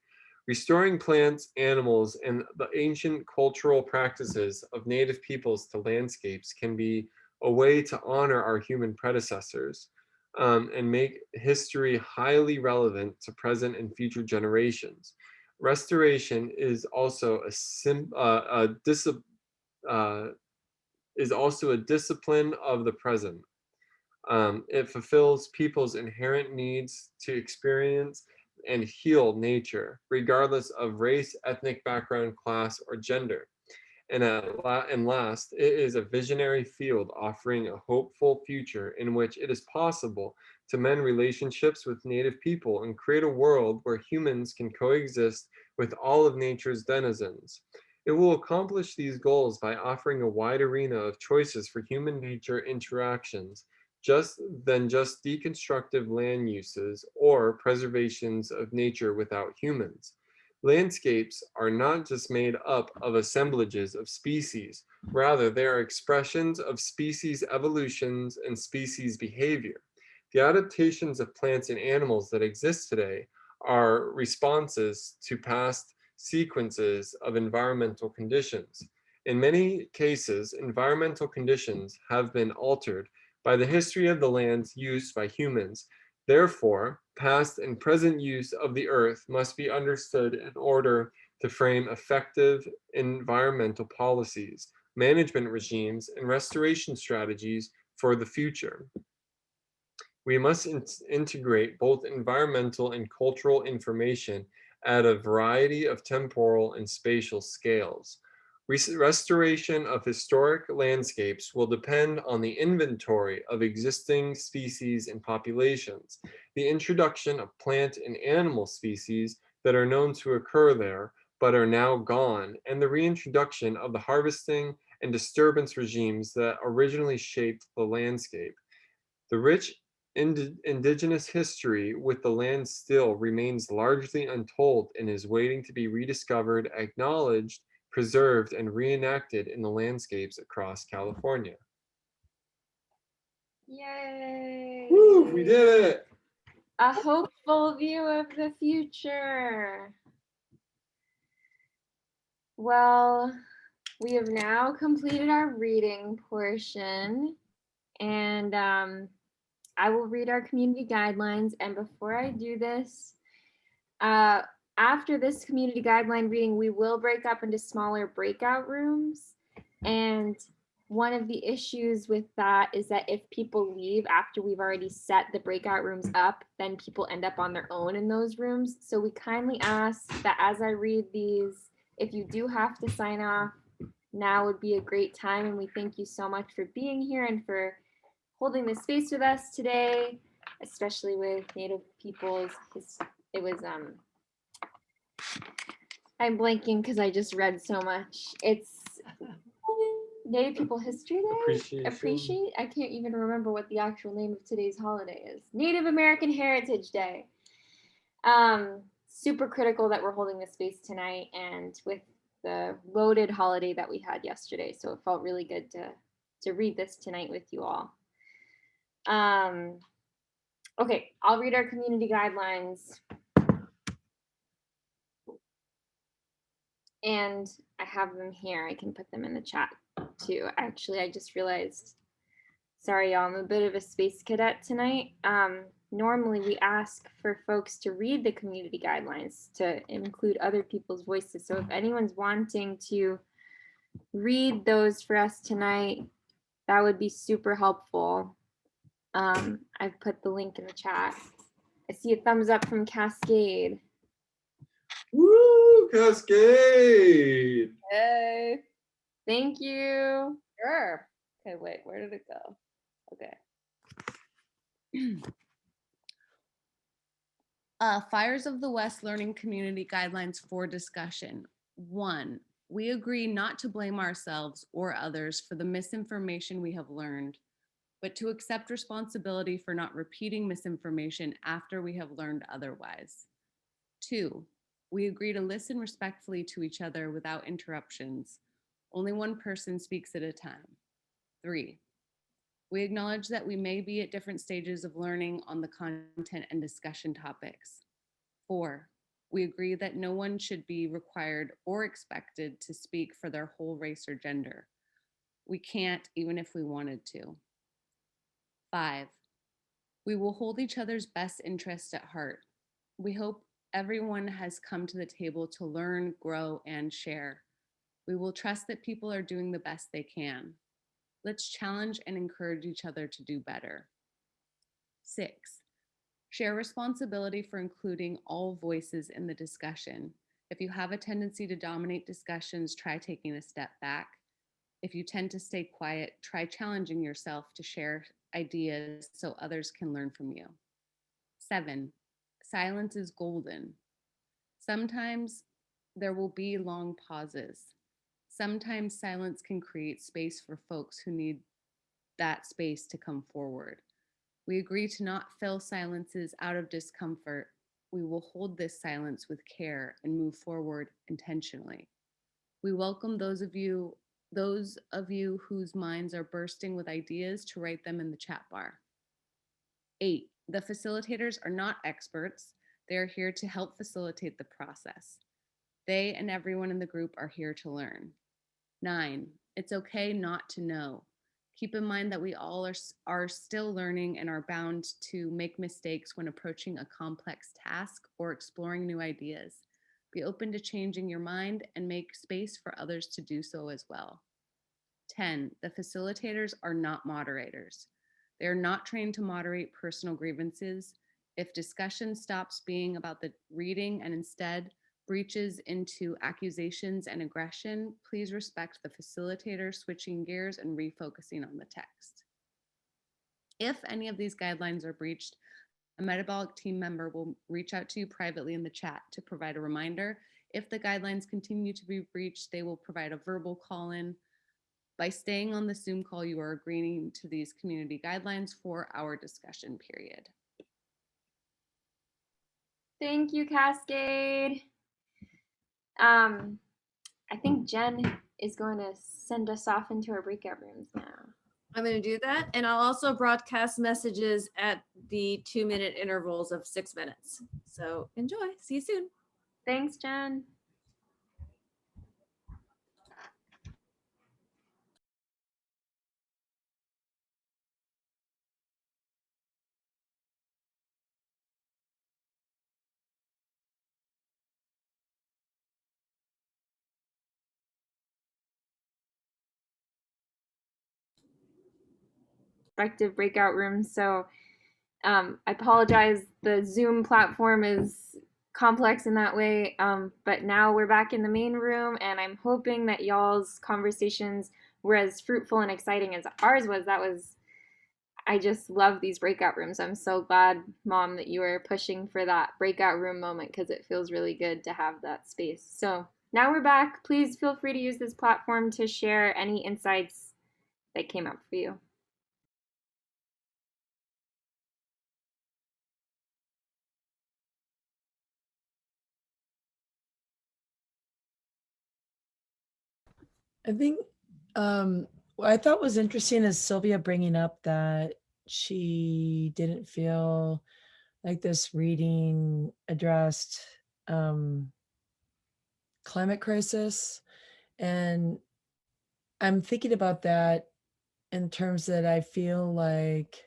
B: Restoring plants, animals, and the ancient cultural practices of Native peoples to landscapes can be a way to honor our human predecessors and make history highly relevant to present and future generations. Restoration is also a discipline of the present. It fulfills people's inherent needs to experience and heal nature, regardless of race, ethnic background, class, or gender. And last, it is a visionary field offering a hopeful future in which it is possible to mend relationships with Native people and create a world where humans can coexist with all of nature's denizens. It will accomplish these goals by offering a wide arena of choices for human-nature interactions, just deconstructive land uses or preservations of nature without humans. Landscapes are not just made up of assemblages of species, rather they are expressions of species evolutions and species behavior. The adaptations of plants and animals that exist today are responses to past sequences of environmental conditions. In many cases, environmental conditions have been altered by the history of the lands used by humans. Therefore, past and present use of the earth must be understood in order to frame effective environmental policies, management regimes, and restoration strategies for the future. We must integrate both environmental and cultural information at a variety of temporal and spatial scales. Restoration of historic landscapes will depend on the inventory of existing species and populations, the introduction of plant and animal species that are known to occur there but are now gone, and the reintroduction of the harvesting and disturbance regimes that originally shaped the landscape. The rich indigenous history with the land still remains largely untold and is waiting to be rediscovered, acknowledged, preserved, and reenacted in the landscapes across California.
A: Yay!
B: Woo, we did it!
A: A hopeful view of the future. Well, we have now completed our reading portion, and I will read our community guidelines. And before I do this, after this community guideline reading, we will break up into smaller breakout rooms. And one of the issues with that is that if people leave after we've already set the breakout rooms up, then people end up on their own in those rooms. So we kindly ask that as I read these, if you do have to sign off, now would be a great time. And we thank you so much for being here and for holding this space with us today, especially with Native peoples. It was, I'm blanking because I just read so much. It's Native People History Day?
B: Appreciation.
A: I can't even remember what the actual name of today's holiday is. Native American Heritage Day. Super critical that we're holding this space tonight and with the loaded holiday that we had yesterday. So it felt really good to read this tonight with you all. Okay, I'll read our community guidelines. And I have them here. I can put them in the chat too. Actually, I just realized, sorry y'all, I'm a bit of a space cadet tonight. normally we ask for folks to read the community guidelines to include other people's voices. So if anyone's wanting to read those for us tonight, that would be super helpful. I've put the link in the chat. I see a thumbs up from Cascade.
B: Woo, Cascade!
A: Hey, thank you.
I: Sure. Okay, wait, where did it go? Okay. Fires of the West Learning Community Guidelines for discussion. 1, we agree not to blame ourselves or others for the misinformation we have learned, but to accept responsibility for not repeating misinformation after we have learned otherwise. 2, we agree to listen respectfully to each other without interruptions. Only one person speaks at a time. 3, we acknowledge that we may be at different stages of learning on the content and discussion topics. 4, we agree that no one should be required or expected to speak for their whole race or gender. We can't, even if we wanted to. 5, we will hold each other's best interests at heart. We hope everyone has come to the table to learn, grow, and share. We will trust that people are doing the best they can. Let's challenge and encourage each other to do better. 6, share responsibility for including all voices in the discussion. If you have a tendency to dominate discussions, try taking a step back. If you tend to stay quiet, try challenging yourself to share ideas so others can learn from you. 7, silence is golden. Sometimes there will be long pauses. Sometimes silence can create space for folks who need that space to come forward. We agree to not fill silences out of discomfort. We will hold this silence with care and move forward intentionally. We welcome those of you whose minds are bursting with ideas to write them in the chat bar. 8, the facilitators are not experts. They are here to help facilitate the process. They and everyone in the group are here to learn. 9, it's okay not to know. Keep in mind that we all are still learning and are bound to make mistakes when approaching a complex task or exploring new ideas. Be open to changing your mind and make space for others to do so as well. 10, the facilitators are not moderators. They are not trained to moderate personal grievances. If discussion stops being about the reading and instead breaches into accusations and aggression, please respect the facilitator switching gears and refocusing on the text. If any of these guidelines are breached, a metabolic team member will reach out to you privately in the chat to provide a reminder. If the guidelines continue to be breached, they will provide a verbal call-in. By staying on the Zoom call, you are agreeing to these community guidelines for our discussion period.
A: Thank you, Cascade. I think Jen is going to send us off into our breakout rooms now.
D: I'm going to do that. And I'll also broadcast messages at the 2-minute intervals of 6 minutes. So enjoy. See you soon.
A: Thanks, Jen. Respective breakout rooms. So I apologize. The Zoom platform is complex in that way. But now we're back in the main room, and I'm hoping that y'all's conversations were as fruitful and exciting as ours was. I just love these breakout rooms. I'm so glad, Mom, that you were pushing for that breakout room moment because it feels really good to have that space. So now we're back. Please feel free to use this platform to share any insights that came up for you.
L: I think what I thought was interesting is Sylvia bringing up that she didn't feel like this reading addressed climate crisis. And I'm thinking about that in terms that I feel like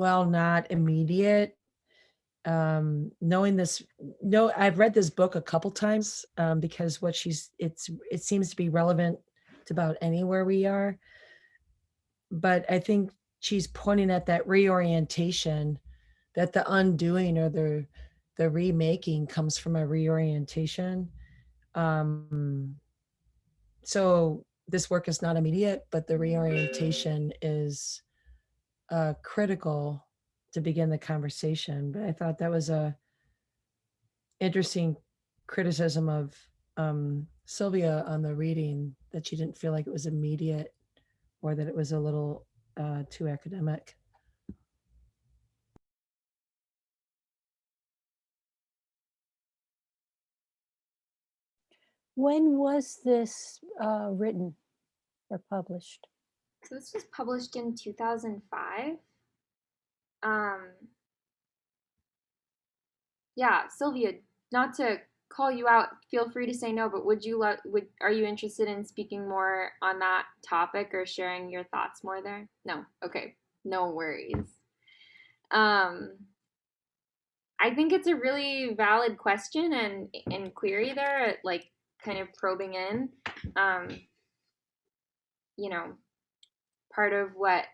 L: while not immediate, knowing this, no, I've read this book a couple times, because it seems to be relevant to about anywhere we are. But I think she's pointing at that reorientation, that the undoing or the remaking comes from a reorientation. So this work is not immediate, but the reorientation is critical to begin the conversation. But I thought that was a interesting criticism of Sylvia on the reading, that she didn't feel like it was immediate, or that it was a little too academic.
C: When was this written or published?
A: So this was published in 2005. Yeah, Sylvia, not to call you out, feel free to say no, but are you interested in speaking more on that topic or sharing your thoughts more there? No. Okay. No worries. I think it's a really valid question and query there, like kind of probing in. You know, part of what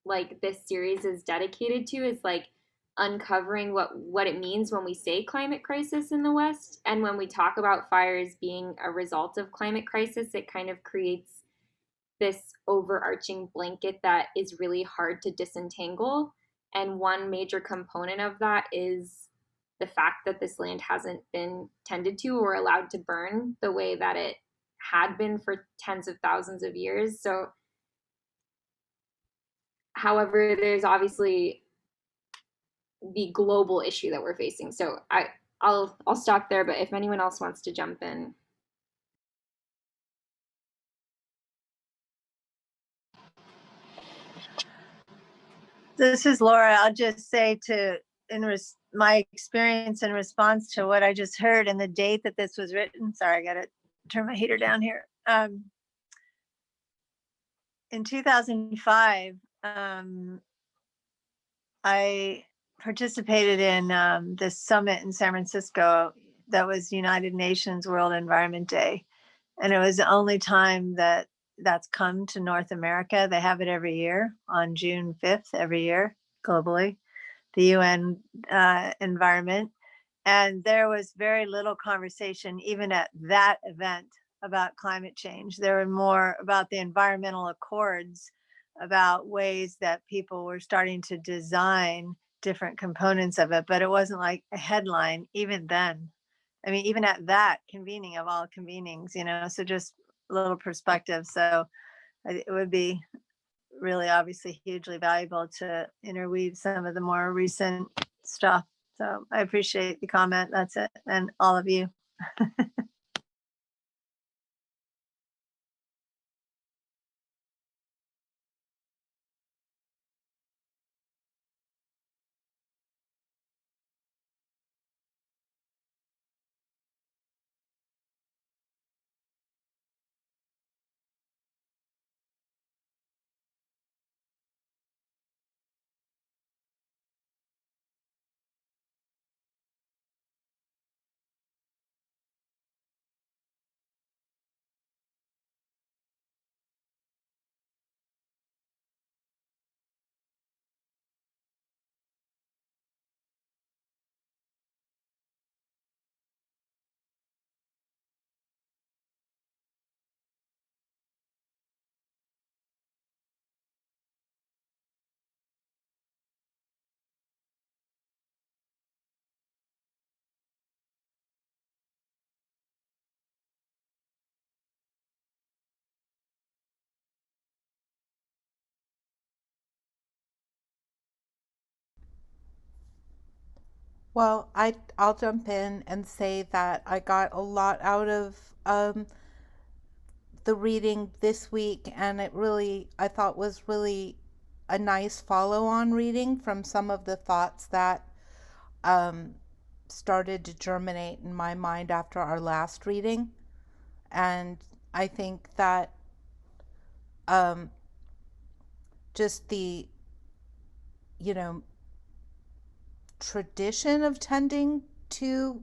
A: like this series is dedicated to is like uncovering what it means when we say climate crisis in the West, and when we talk about fires being a result of climate crisis, it kind of creates this overarching blanket that is really hard to disentangle. And one major component of that is the fact that this land hasn't been tended to or allowed to burn the way that it had been for tens of thousands of years. So however, there's obviously the global issue that we're facing. So I'll stop there, but if anyone else wants to jump in.
M: This is Laura. I'll just say my experience in response to what I just heard and the date that this was written. Sorry, I got to turn my heater down here. In 2005, I participated in this summit in San Francisco that was United Nations World Environment Day. And it was the only time that's come to North America. They have it every year on June 5th, every year globally, the UN environment. And there was very little conversation, even at that event, about climate change. There were more about the environmental accords, about ways that people were starting to design different components of it, but it wasn't like a headline even then. I mean, even at that convening of all convenings, so just a little perspective. So it would be really obviously hugely valuable to interweave some of the more recent stuff. So I appreciate the comment. That's it. And all of you.
J: Well, I'll jump in and say that I got a lot out of the reading this week, and I thought was really a nice follow-on reading from some of the thoughts that started to germinate in my mind after our last reading. And I think that just the tradition of tending to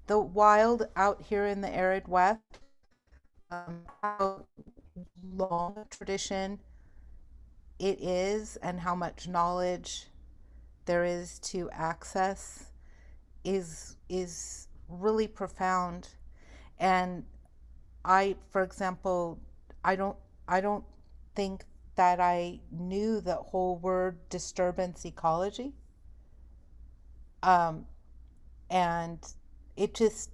J: the wild out here in the arid West, how long a tradition it is and how much knowledge there is to access is really profound. And for example, I don't think that I knew the whole word disturbance ecology. And it's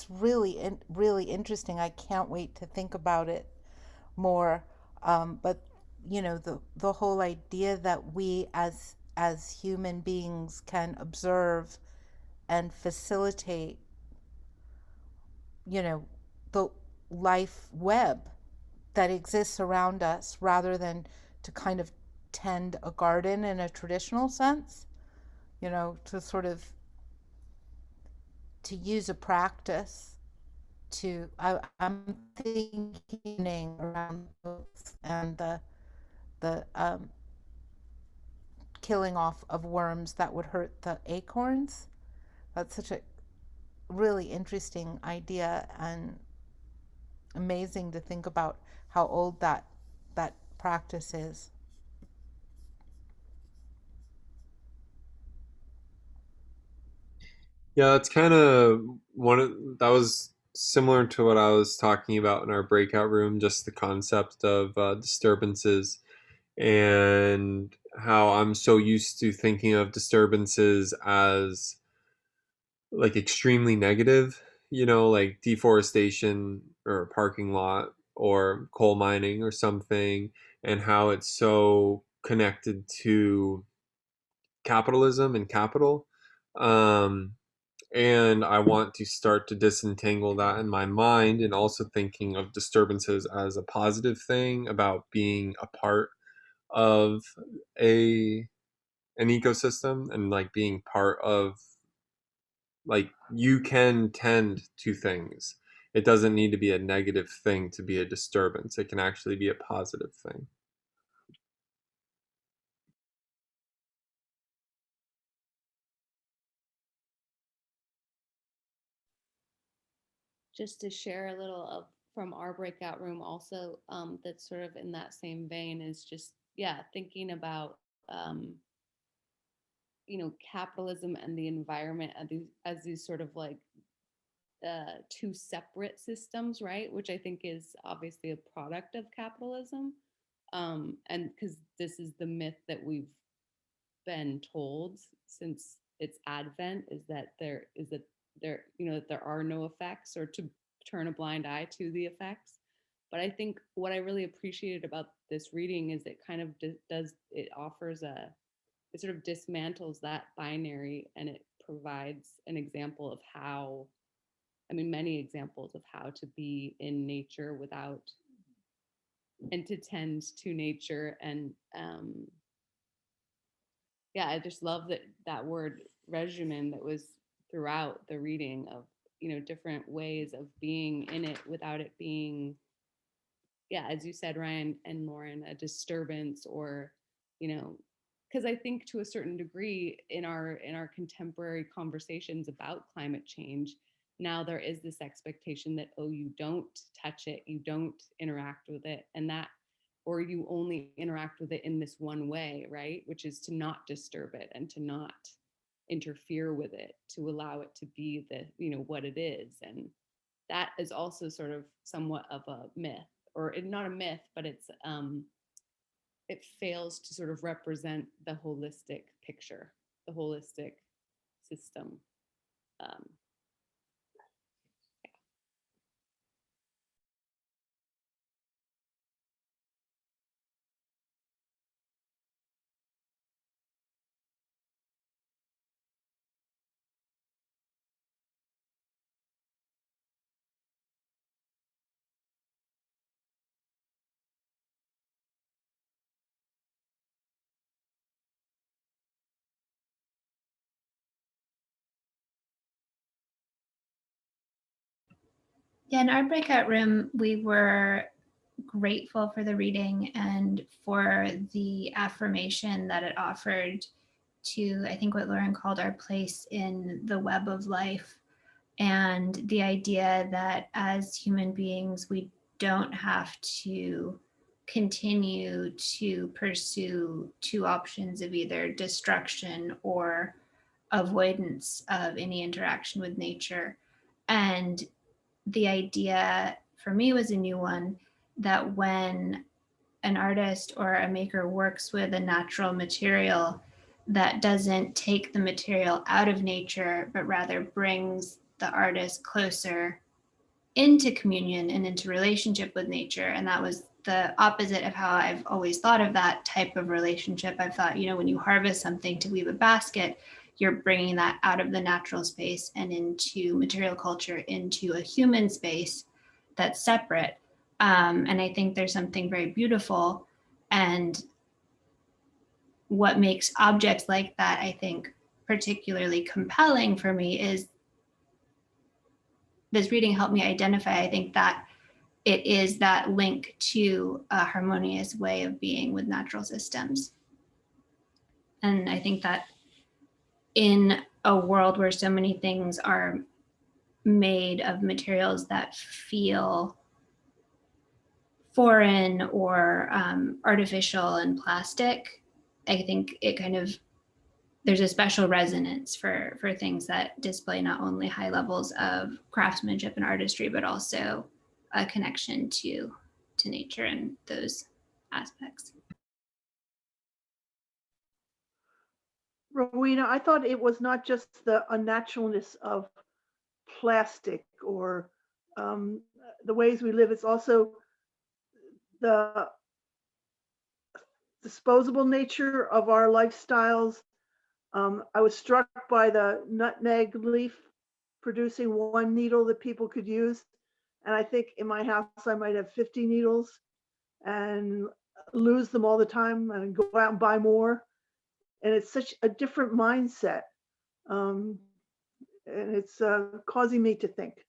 J: really interesting. I can't wait to think about it more. But the whole idea that we as human beings can observe and facilitate, the life web that exists around us, rather than to kind of tend a garden in a traditional sense, to sort of to use a practice I'm thinking around those and the killing off of worms that would hurt the acorns. That's such a really interesting idea, and amazing to think about how old that practice is.
B: Yeah, that's kind of that was similar to what I was talking about in our breakout room, just the concept of disturbances, and how I'm so used to thinking of disturbances as like extremely negative, like deforestation or a parking lot or coal mining or something, and how it's so connected to capitalism and capital. Um, and I want to start to disentangle that in my mind, and also thinking of disturbances as a positive thing about being a part of a an ecosystem, and like being part of, like, you can tend to things. It doesn't need to be a negative thing to be a disturbance. It can actually be a positive thing.
I: Just to share a little of from our breakout room also, that's sort of in that same vein, is just, yeah, thinking about capitalism and the environment as these sort of like two separate systems, right? Which I think is obviously a product of capitalism. And because this is the myth that we've been told since its advent, is that there that there are no effects, or to turn a blind eye to the effects. But I think what I really appreciated about this reading is it kind of offers it sort of dismantles that binary, and it provides an example of how, many examples of how to be in nature without, and to tend to nature. And yeah, I just love that word regimen that was throughout the reading, of different ways of being in it without it being, yeah, as you said, Ryan and Lauren, a disturbance, or because I think to a certain degree in our contemporary conversations about climate change, now there is this expectation that, oh, you don't touch it, you don't interact with it, and that, or you only interact with it in this one way, right? Which is to not disturb it and to not interfere with it, to allow it to be what it is. And that is also sort of somewhat of a myth, or not a myth, but it fails to sort of represent the holistic picture, the holistic system.
H: Yeah, in our breakout room, we were grateful for the reading and for the affirmation that it offered to, I think, what Lauren called our place in the web of life, and the idea that as human beings, we don't have to continue to pursue two options of either destruction or avoidance of any interaction with nature. And the idea for me was a new one, that when an artist or a maker works with a natural material that doesn't take the material out of nature, but rather brings the artist closer into communion and into relationship with nature. And that was the opposite of how I've always thought of that type of relationship. I've thought, when you harvest something to weave a basket, you're bringing that out of the natural space and into material culture, into a human space that's separate. And I think there's something very beautiful. And what makes objects like that, I think, particularly compelling for me is this reading helped me identify, I think, that it is that link to a harmonious way of being with natural systems. And I think that in a world where so many things are made of materials that feel foreign or artificial and plastic, I think it kind of, there's a special resonance for things that display not only high levels of craftsmanship and artistry, but also a connection to nature and those aspects.
K: Rowena, I thought it was not just the unnaturalness of plastic or the ways we live, it's also the disposable nature of our lifestyles. I was struck by the nutmeg leaf producing one needle that people could use. And I think in my house, I might have 50 needles and lose them all the time and go out and buy more. And it's such a different mindset. And it's causing me to think.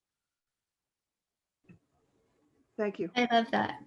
K: Thank you.
H: I love that.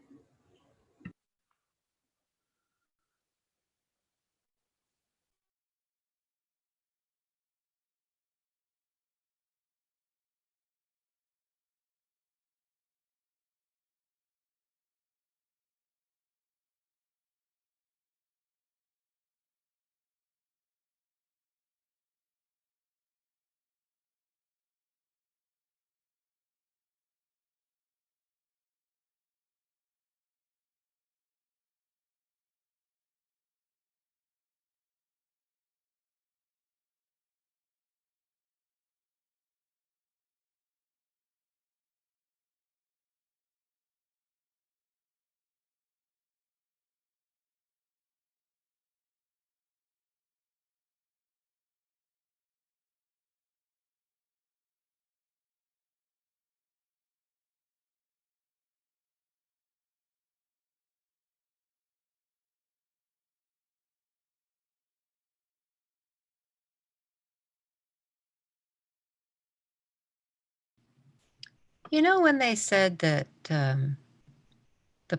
F: When they said that the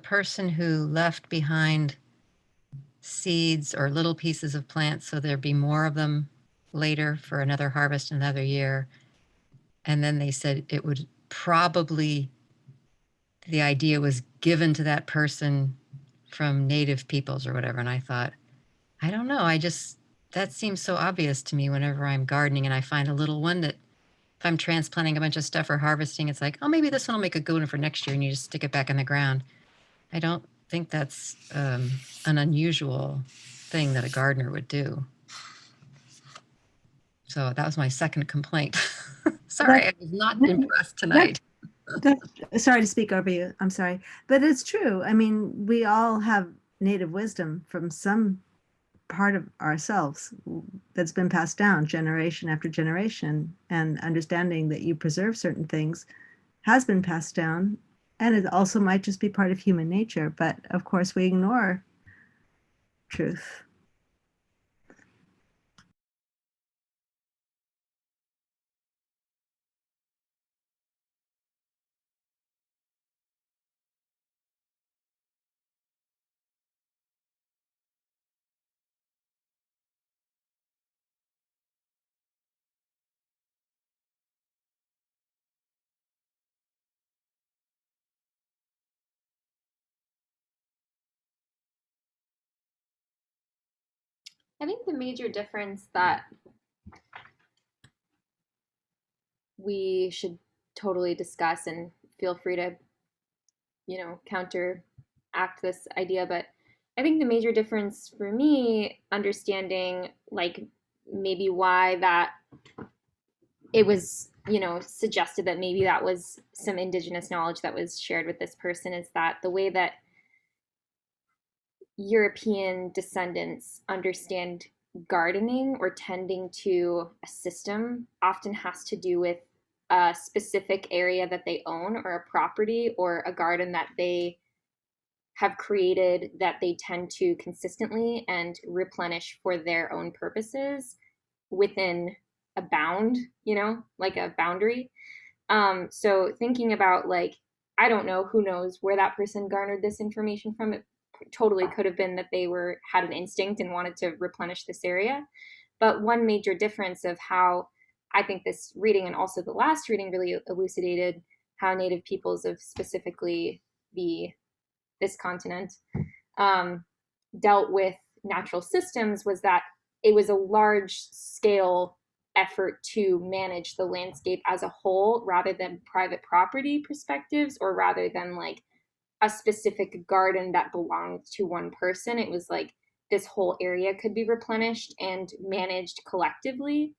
F: person who left behind seeds or little pieces of plants so there'd be more of them later for another harvest another year, and then they said it would probably, the idea was given to that person from native peoples or whatever. And I thought, I don't know, that seems so obvious to me whenever I'm gardening and I find a little one that if I'm transplanting a bunch of stuff or harvesting, it's like, oh, maybe this one will make a good one for next year, and you just stick it back in the ground. I don't think that's an unusual thing that a gardener would do. So that was my second complaint. Sorry, I was not impressed tonight.
G: Sorry to speak over you. I'm sorry. But it's true. I mean, we all have native wisdom from some part of ourselves that's been passed down generation after generation, and understanding that you preserve certain things has been passed down, and it also might just be part of human nature, but of course we ignore truth.
A: I think the major difference that we should totally discuss, and feel free to, counteract this idea, but I think the major difference for me, understanding like maybe why that it was, suggested that maybe that was some indigenous knowledge that was shared with this person, is that the way that European descendants understand gardening or tending to a system often has to do with a specific area that they own, or a property, or a garden that they have created that they tend to consistently and replenish for their own purposes within a bound, like a boundary. So thinking about, like, I don't know, who knows where that person garnered this information from. It totally could have been that they had an instinct and wanted to replenish this area. But one major difference of how I think this reading, and also the last reading, really elucidated how Native peoples of specifically this continent dealt with natural systems, was that it was a large scale effort to manage the landscape as a whole, rather than private property perspectives, or rather than like a specific garden that belonged to one person. It was like this whole area could be replenished and managed collectively.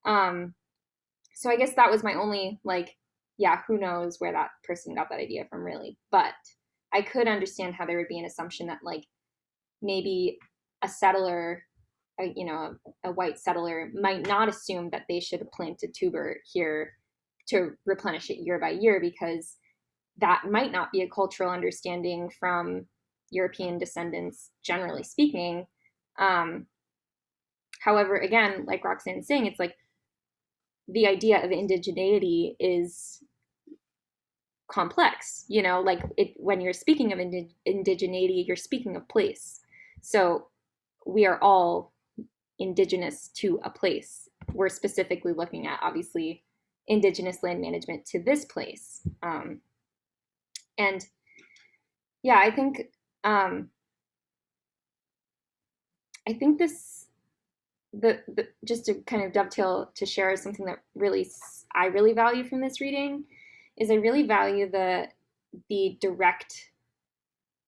A: So I guess that was my only, like, yeah, who knows where that person got that idea from, really. But I could understand how there would be an assumption that, like, maybe a settler, a white settler, might not assume that they should plant a tuber here to replenish it year by year, because that might not be a cultural understanding from European descendants, generally speaking. However, again, like Roxanne's saying, it's like the idea of indigeneity is complex, like when you're speaking of indigeneity, you're speaking of place. So we are all indigenous to a place. We're specifically looking at, obviously, indigenous land management to this place. And yeah, I think this, just to kind of dovetail to share something that I really value from this reading, is I really value the direct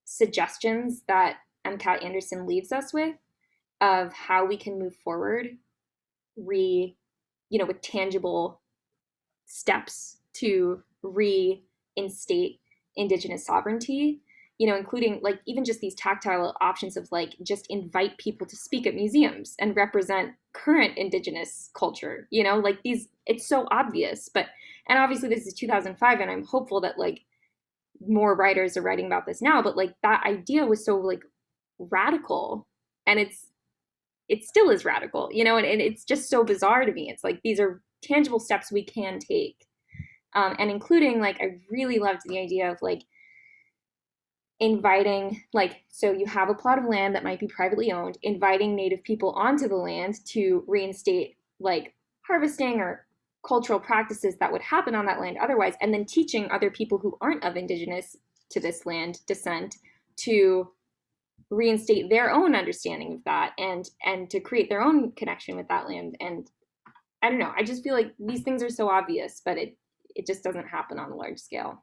A: suggestions that MCAT Anderson leaves us with, of how we can move forward with tangible steps to reinstate Indigenous sovereignty, including like even just these tactile options of like just invite people to speak at museums and represent current Indigenous culture, like these, it's so obvious, and obviously this is 2005, and I'm hopeful that like more writers are writing about this now, but like that idea was so like radical, and it still is radical, and it's just so bizarre to me. It's like these are tangible steps we can take. And including, like, I really loved the idea of like inviting, like, so you have a plot of land that might be privately owned, inviting Native people onto the land to reinstate like harvesting or cultural practices that would happen on that land otherwise, and then teaching other people who aren't of Indigenous to this land descent to reinstate their own understanding of that, and to create their own connection with that land. And I don't know, I just feel like these things are so obvious, but it just doesn't happen on a large scale.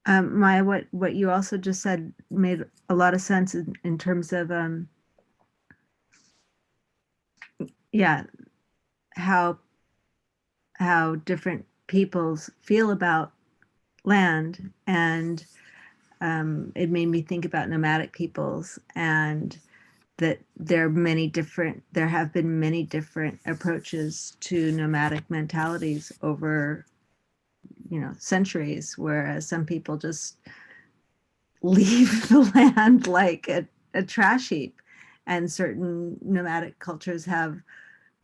G: Maya, what you also just said made a lot of sense in terms of how different peoples feel about land, and it made me think about nomadic peoples, and that there have been many different approaches to nomadic mentalities over centuries, whereas some people just leave the land like a trash heap. And certain nomadic cultures have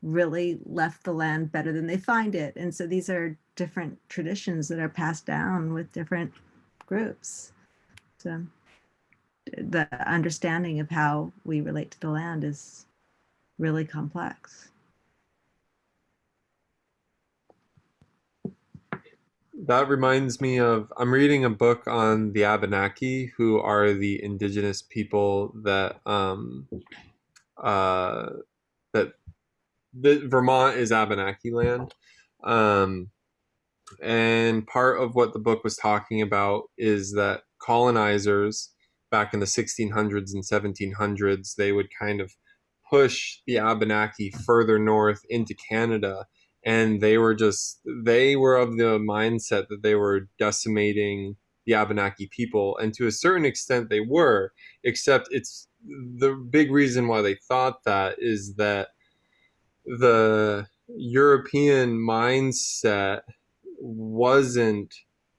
G: really left the land better than they find it. And so these are different traditions that are passed down with different groups. So the understanding of how we relate to the land is really complex.
B: That reminds me of, I'm reading a book on the Abenaki, who are the indigenous people that that Vermont is Abenaki land. And part of what the book was talking about is that colonizers back in the 1600s and 1700s, they would kind of push the Abenaki further north into Canada. And they were of the mindset that they were decimating the Abenaki people. And to a certain extent they were, except it's the big reason why they thought that is that the European mindset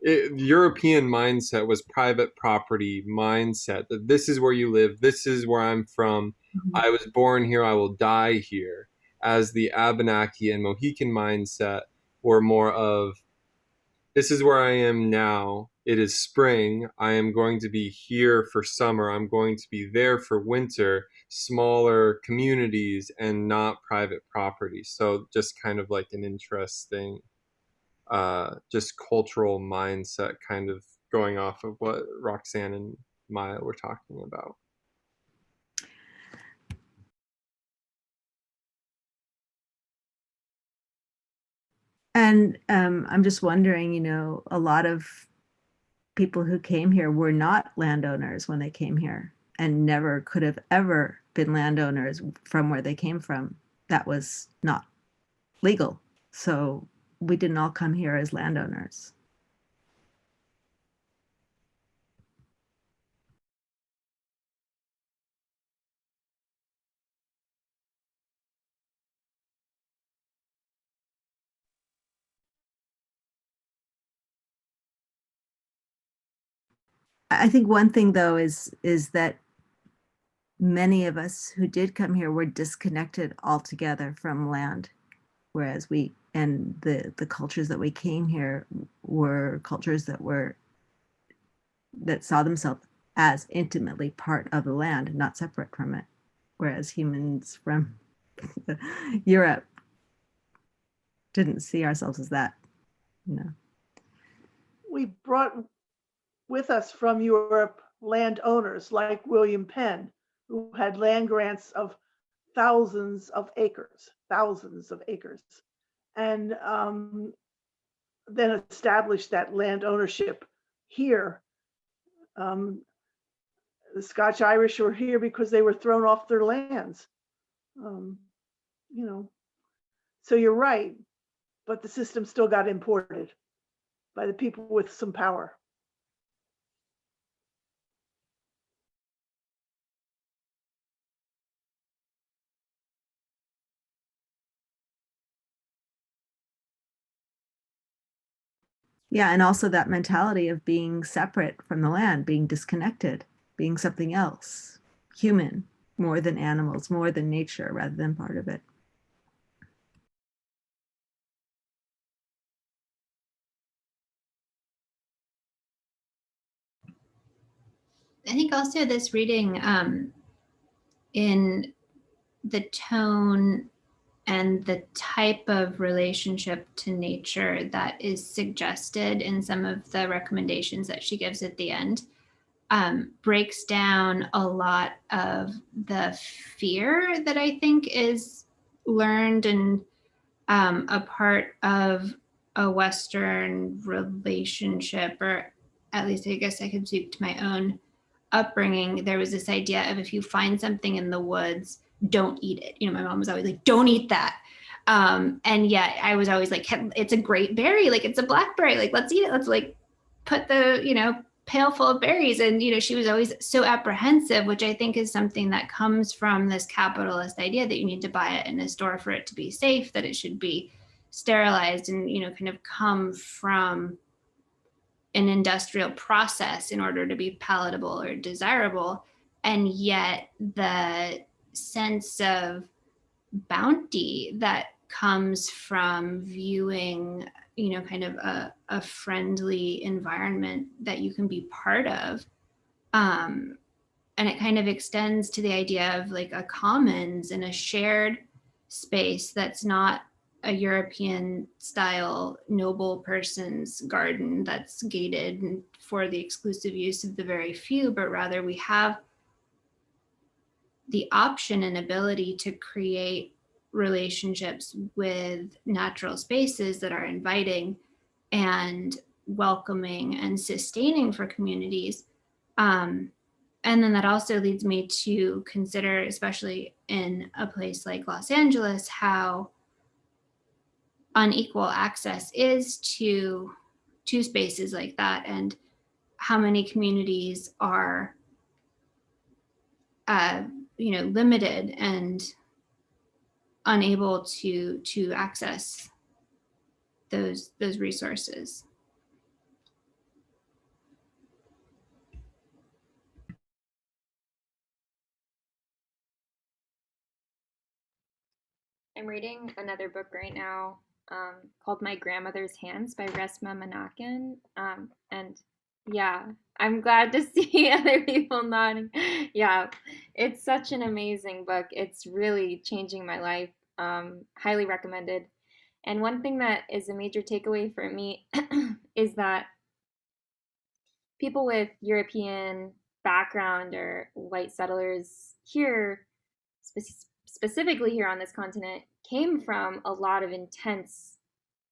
B: European mindset was private property mindset, that this is where you live, this is where I'm from, I was born here, I will die here. As the Abenaki and Mohican mindset were more of, this is where I am now, it is spring, I am going to be here for summer, I'm going to be there for winter, smaller communities and not private property. So just kind of like an interesting just cultural mindset, kind of going off of what Roxanne and Maya were talking about.
G: And I'm just wondering, a lot of people who came here were not landowners when they came here and never could have ever been landowners from where they came from. That was not legal. So we didn't all come here as landowners. I think one thing though is that many of us who did come here were disconnected altogether from land, whereas the cultures that we came here were cultures that saw themselves as intimately part of the land, not separate from it, whereas humans from Europe didn't see ourselves as that.
K: We brought with us from Europe landowners like William Penn, who had land grants of thousands of acres, and then established that land ownership here. The Scotch Irish were here because they were thrown off their lands. So you're right, but the system still got imported by the people with some power.
G: Yeah, and also that mentality of being separate from the land, being disconnected, being something else, human, more than animals, more than nature, rather than part of it.
H: I think also this reading in the tone and the type of relationship to nature that is suggested in some of the recommendations that she gives at the end breaks down a lot of the fear that I think is learned and a part of a Western relationship, or at least I guess I could speak to my own upbringing. There was this idea of, if you find something in the woods, don't eat it. My mom was always like, don't eat that. And yet I was always like, it's a great berry. Like, it's a blackberry. Like, let's eat it. Let's like put the, pail full of berries. And, she was always so apprehensive, which I think is something that comes from this capitalist idea that you need to buy it in a store for it to be safe, that it should be sterilized and, kind of come from an industrial process in order to be palatable or desirable. and yet the sense of bounty that comes from viewing, kind of a friendly environment that you can be part of. And it kind of extends to the idea of like a commons and a shared space that's not a European style noble person's garden that's gated for the exclusive use of the very few, but rather we have the option and ability to create relationships with natural spaces that are inviting and welcoming and sustaining for communities. And then that also leads me to consider, especially in a place like Los Angeles, how unequal access is to spaces like that, and how many communities are limited and unable to access those resources.
A: I'm reading another book right now called My Grandmother's Hands by Resmaa Menakem. And yeah, I'm glad to see other people nodding. Yeah, it's such an amazing book. It's really changing my life. Highly recommended. And one thing that is a major takeaway for me is that people with European background or white settlers here, specifically here on this continent, came from a lot of intense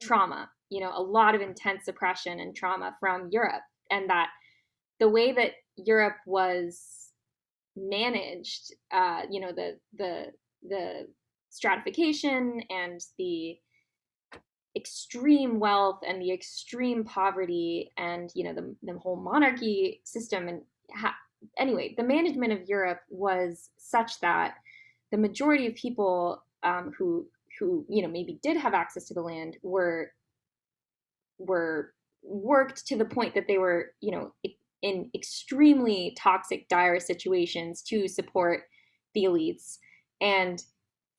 A: trauma, a lot of intense oppression and trauma from Europe. And that the way that Europe was managed, the stratification and the extreme wealth and the extreme poverty and the whole monarchy system, and anyway, the management of Europe was such that the majority of people who maybe did have access to the land were worked to the point that they were in extremely toxic, dire situations to support the elites. And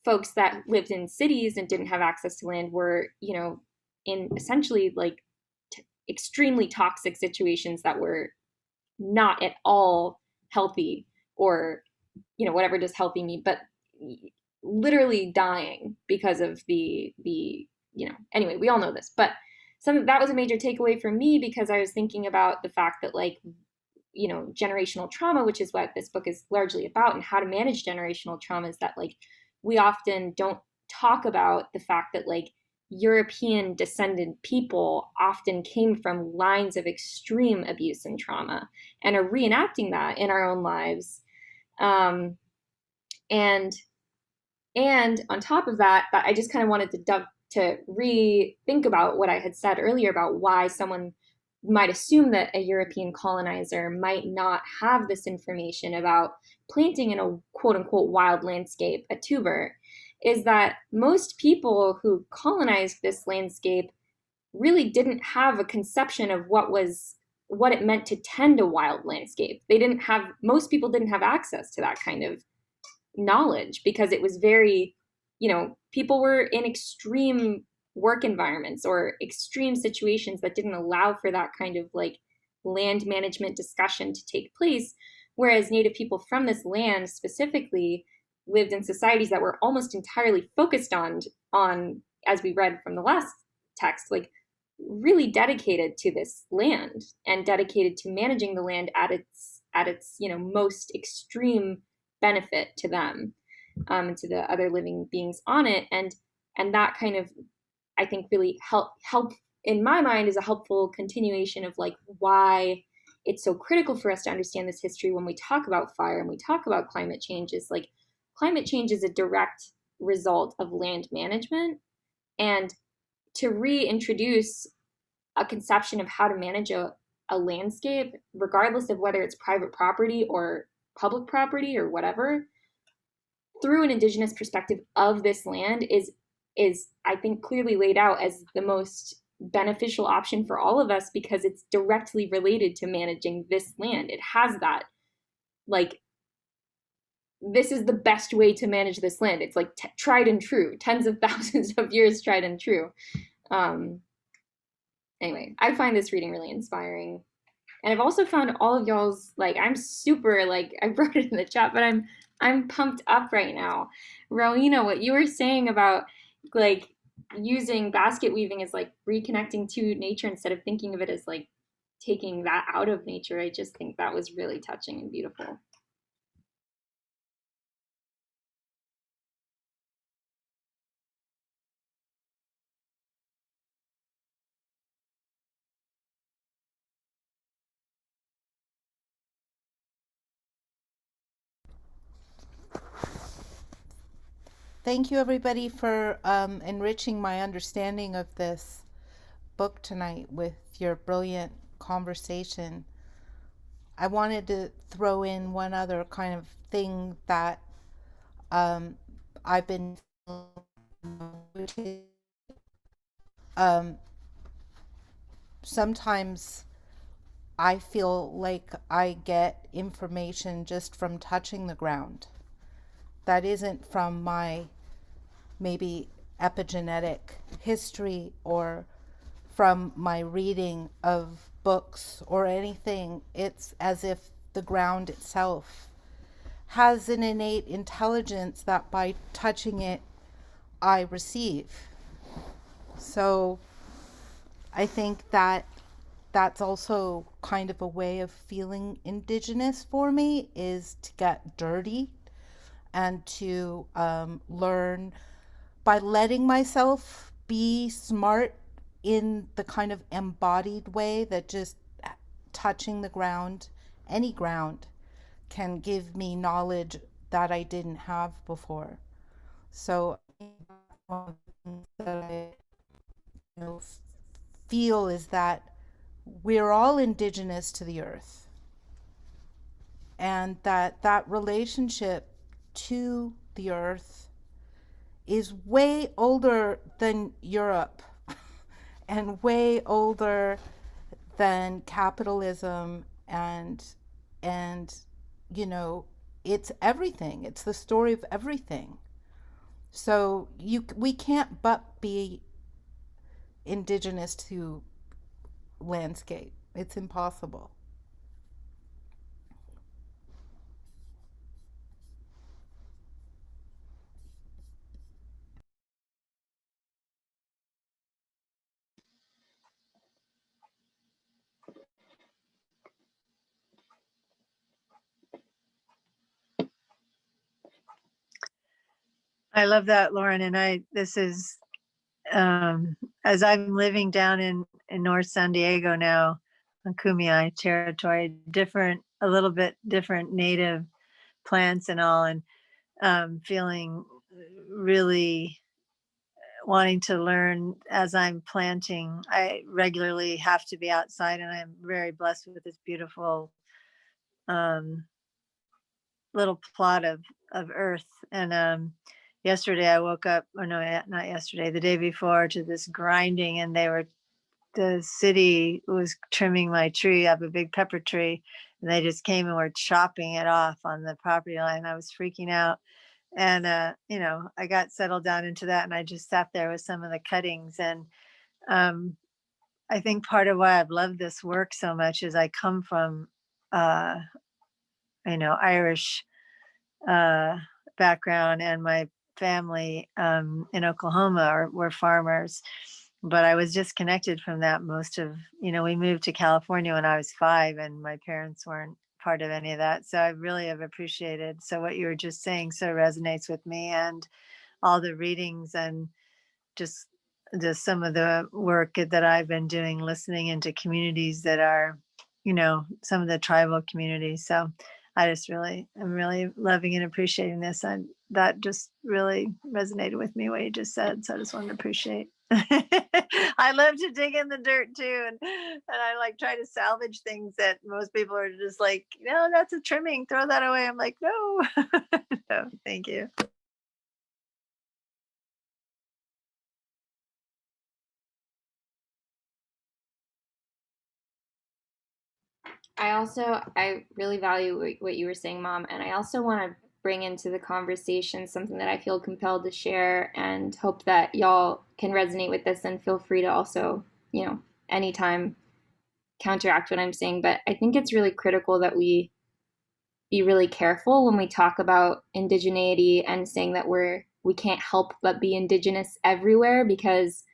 A: folks that lived in cities and didn't have access to land were in essentially like extremely toxic situations that were not at all healthy, or whatever does healthy mean, but literally dying because of the anyway, we all know this. But that was a major takeaway for me, because I was thinking about the fact that generational trauma, which is what this book is largely about, and how to manage generational trauma, is that we often don't talk about the fact that European descendant people often came from lines of extreme abuse and trauma, and are reenacting that in our own lives. And on top of that, I just kind of wanted to rethink about what I had said earlier about why someone might assume that a European colonizer might not have this information about planting in a quote unquote wild landscape a tuber, is that most people who colonized this landscape really didn't have a conception of what it meant to tend a wild landscape. Most people didn't have access to that kind of knowledge, because it was very, people were in extreme work environments or extreme situations that didn't allow for that kind of land management discussion to take place. Whereas Native people from this land specifically lived in societies that were almost entirely focused on, as we read from the last text, really dedicated to this land and dedicated to managing the land at its most extreme benefit to them, and to the other living beings on it. And that kind of, I think, really help in my mind is a helpful continuation of why it's so critical for us to understand this history when we talk about fire and we talk about climate change. Is climate change is a direct result of land management, and to reintroduce a conception of how to manage a landscape, regardless of whether it's private property or public property or whatever, through an Indigenous perspective of this land is I think clearly laid out as the most beneficial option for all of us, because it's directly related to managing this land. It has that this is the best way to manage this land. It's like tried and true, tens of thousands of years tried and true. Anyway, I find this reading really inspiring. And I've also found all of y'all's, like, I'm super, like, I wrote it in the chat, but I'm pumped up right now. Rowena, what you were saying about, like, using basket weaving as, like, reconnecting to nature instead of thinking of it as, like, taking that out of nature, I just think that was really touching and beautiful.
J: Thank you, everybody, for enriching my understanding of this book tonight with your brilliant conversation. I wanted to throw in one other kind of thing that I've been sometimes I feel like I get information just from touching the ground. That isn't from my maybe epigenetic history or from my reading of books or anything. It's as if the ground itself has an innate intelligence that by touching it, I receive. So I think that that's also kind of a way of feeling indigenous for me, is to get dirty and to learn by letting myself be smart in the kind of embodied way that just touching the ground, any ground, can give me knowledge that I didn't have before. So one of the things that I feel is that we're all indigenous to the earth, and that relationship to the earth is way older than Europe and way older than capitalism and you know, it's everything. It's the story of everything. So we can't but be indigenous to landscape. It's impossible.
M: I love that, Lauren. And this is, as I'm living down in North San Diego now, on Kumeyaay territory, a little bit different native plants and all, and feeling really wanting to learn as I'm planting. I regularly have to be outside, and I'm very blessed with this beautiful little plot of earth. And yesterday I woke up, or no, not yesterday, the day before, to this grinding, and the city was trimming my tree up, a big pepper tree, and they just came and were chopping it off on the property line. I was freaking out. And I got settled down into that, and I just sat there with some of the cuttings. And I think part of why I've loved this work so much is I come from Irish background, and my family in Oklahoma were farmers, but I was disconnected from that most of, we moved to California when I was 5, and my parents weren't part of any of that. So I really have appreciated. So what you were just saying so resonates with me, and all the readings, and just some of the work that I've been doing, listening into communities that are, some of the tribal communities. So I'm really loving and appreciating this. And that just really resonated with me, what you just said. So I just wanted to appreciate. I love to dig in the dirt too. And I like try to salvage things that most people are just like, no, that's a trimming, throw that away. I'm like, no. So thank you.
A: I really value what you were saying, Mom, and I also want to bring into the conversation, something that I feel compelled to share, and hope that y'all can resonate with this, and feel free to also, anytime counteract what I'm saying. But I think it's really critical that we be really careful when we talk about indigeneity and saying that we can't help but be indigenous everywhere, because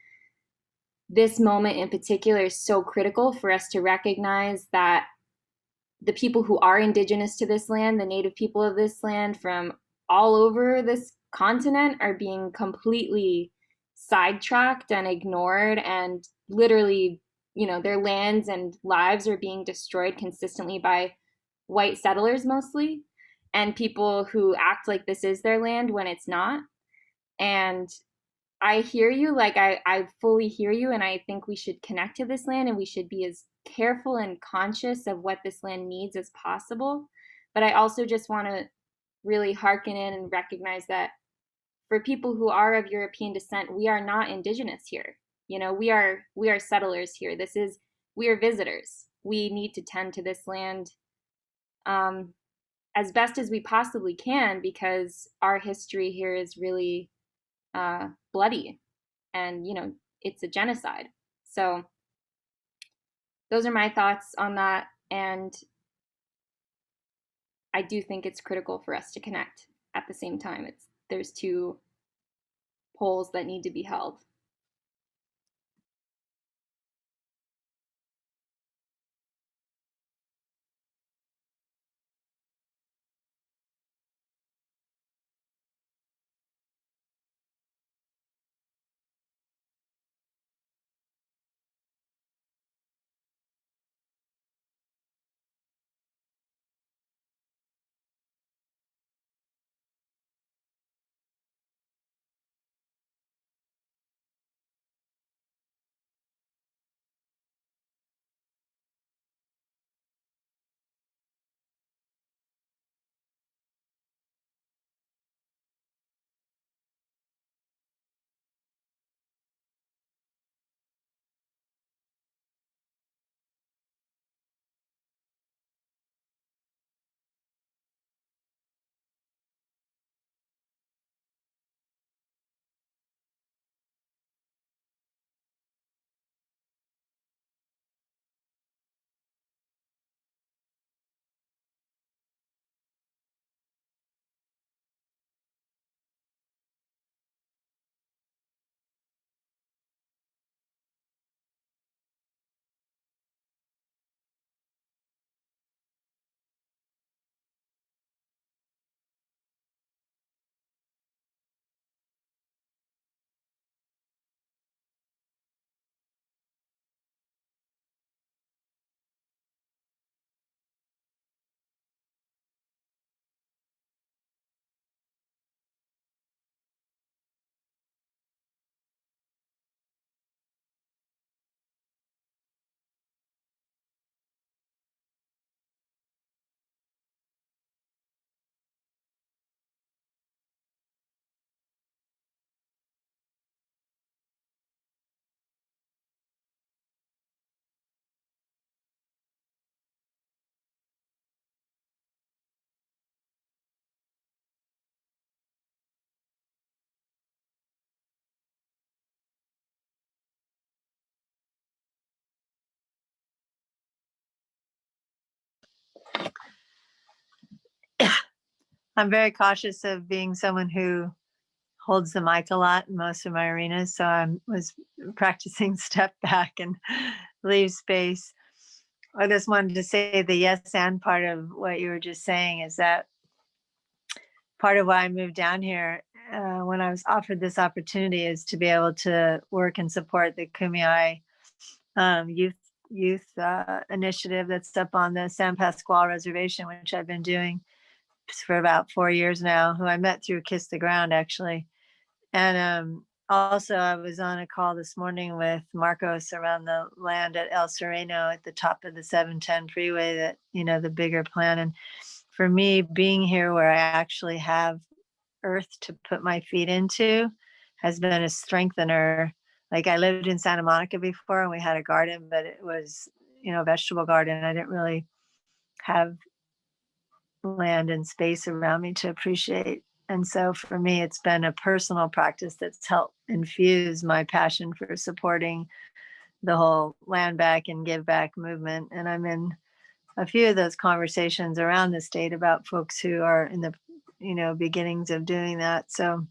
A: this moment in particular is so critical for us to recognize that the people who are indigenous to this land, the native people of this land from all over this continent, are being completely sidetracked and ignored, and literally, their lands and lives are being destroyed consistently by white settlers mostly, and people who act like this is their land when it's not. And I hear you, like I fully hear you, and I think we should connect to this land, and we should be as careful and conscious of what this land needs as possible. But I also just want to really hearken in and recognize that for people who are of European descent, we are not indigenous here. We are settlers here. We are visitors. We need to tend to this land as best as we possibly can, because our history here is really bloody, and it's a genocide. So those are my thoughts on that, and I do think it's critical for us to connect at the same time. There's two poles that need to be held.
M: I'm very cautious of being someone who holds the mic a lot in most of my arenas. So I was practicing step back and leave space. I just wanted to say the yes and part of what you were just saying is that part of why I moved down here when I was offered this opportunity is to be able to work and support the Kumeyaay youth initiative that's up on the San Pasqual Reservation, which I've been doing for about 4 years now, who I met through Kiss the Ground, actually. And also, I was on a call this morning with Marcos around the land at El Sereno at the top of the 710 freeway, that, the bigger plan. And for me, being here where I actually have earth to put my feet into has been a strengthener. Like, I lived in Santa Monica before and we had a garden, but it was, a vegetable garden. I didn't really have land and space around me to appreciate. And so for me, it's been a personal practice that's helped infuse my passion for supporting the whole land back and give back movement. And I'm in a few of those conversations around the state about folks who are in the, beginnings of doing that. So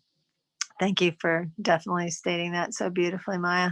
M: thank you for definitely stating that so beautifully, Maya.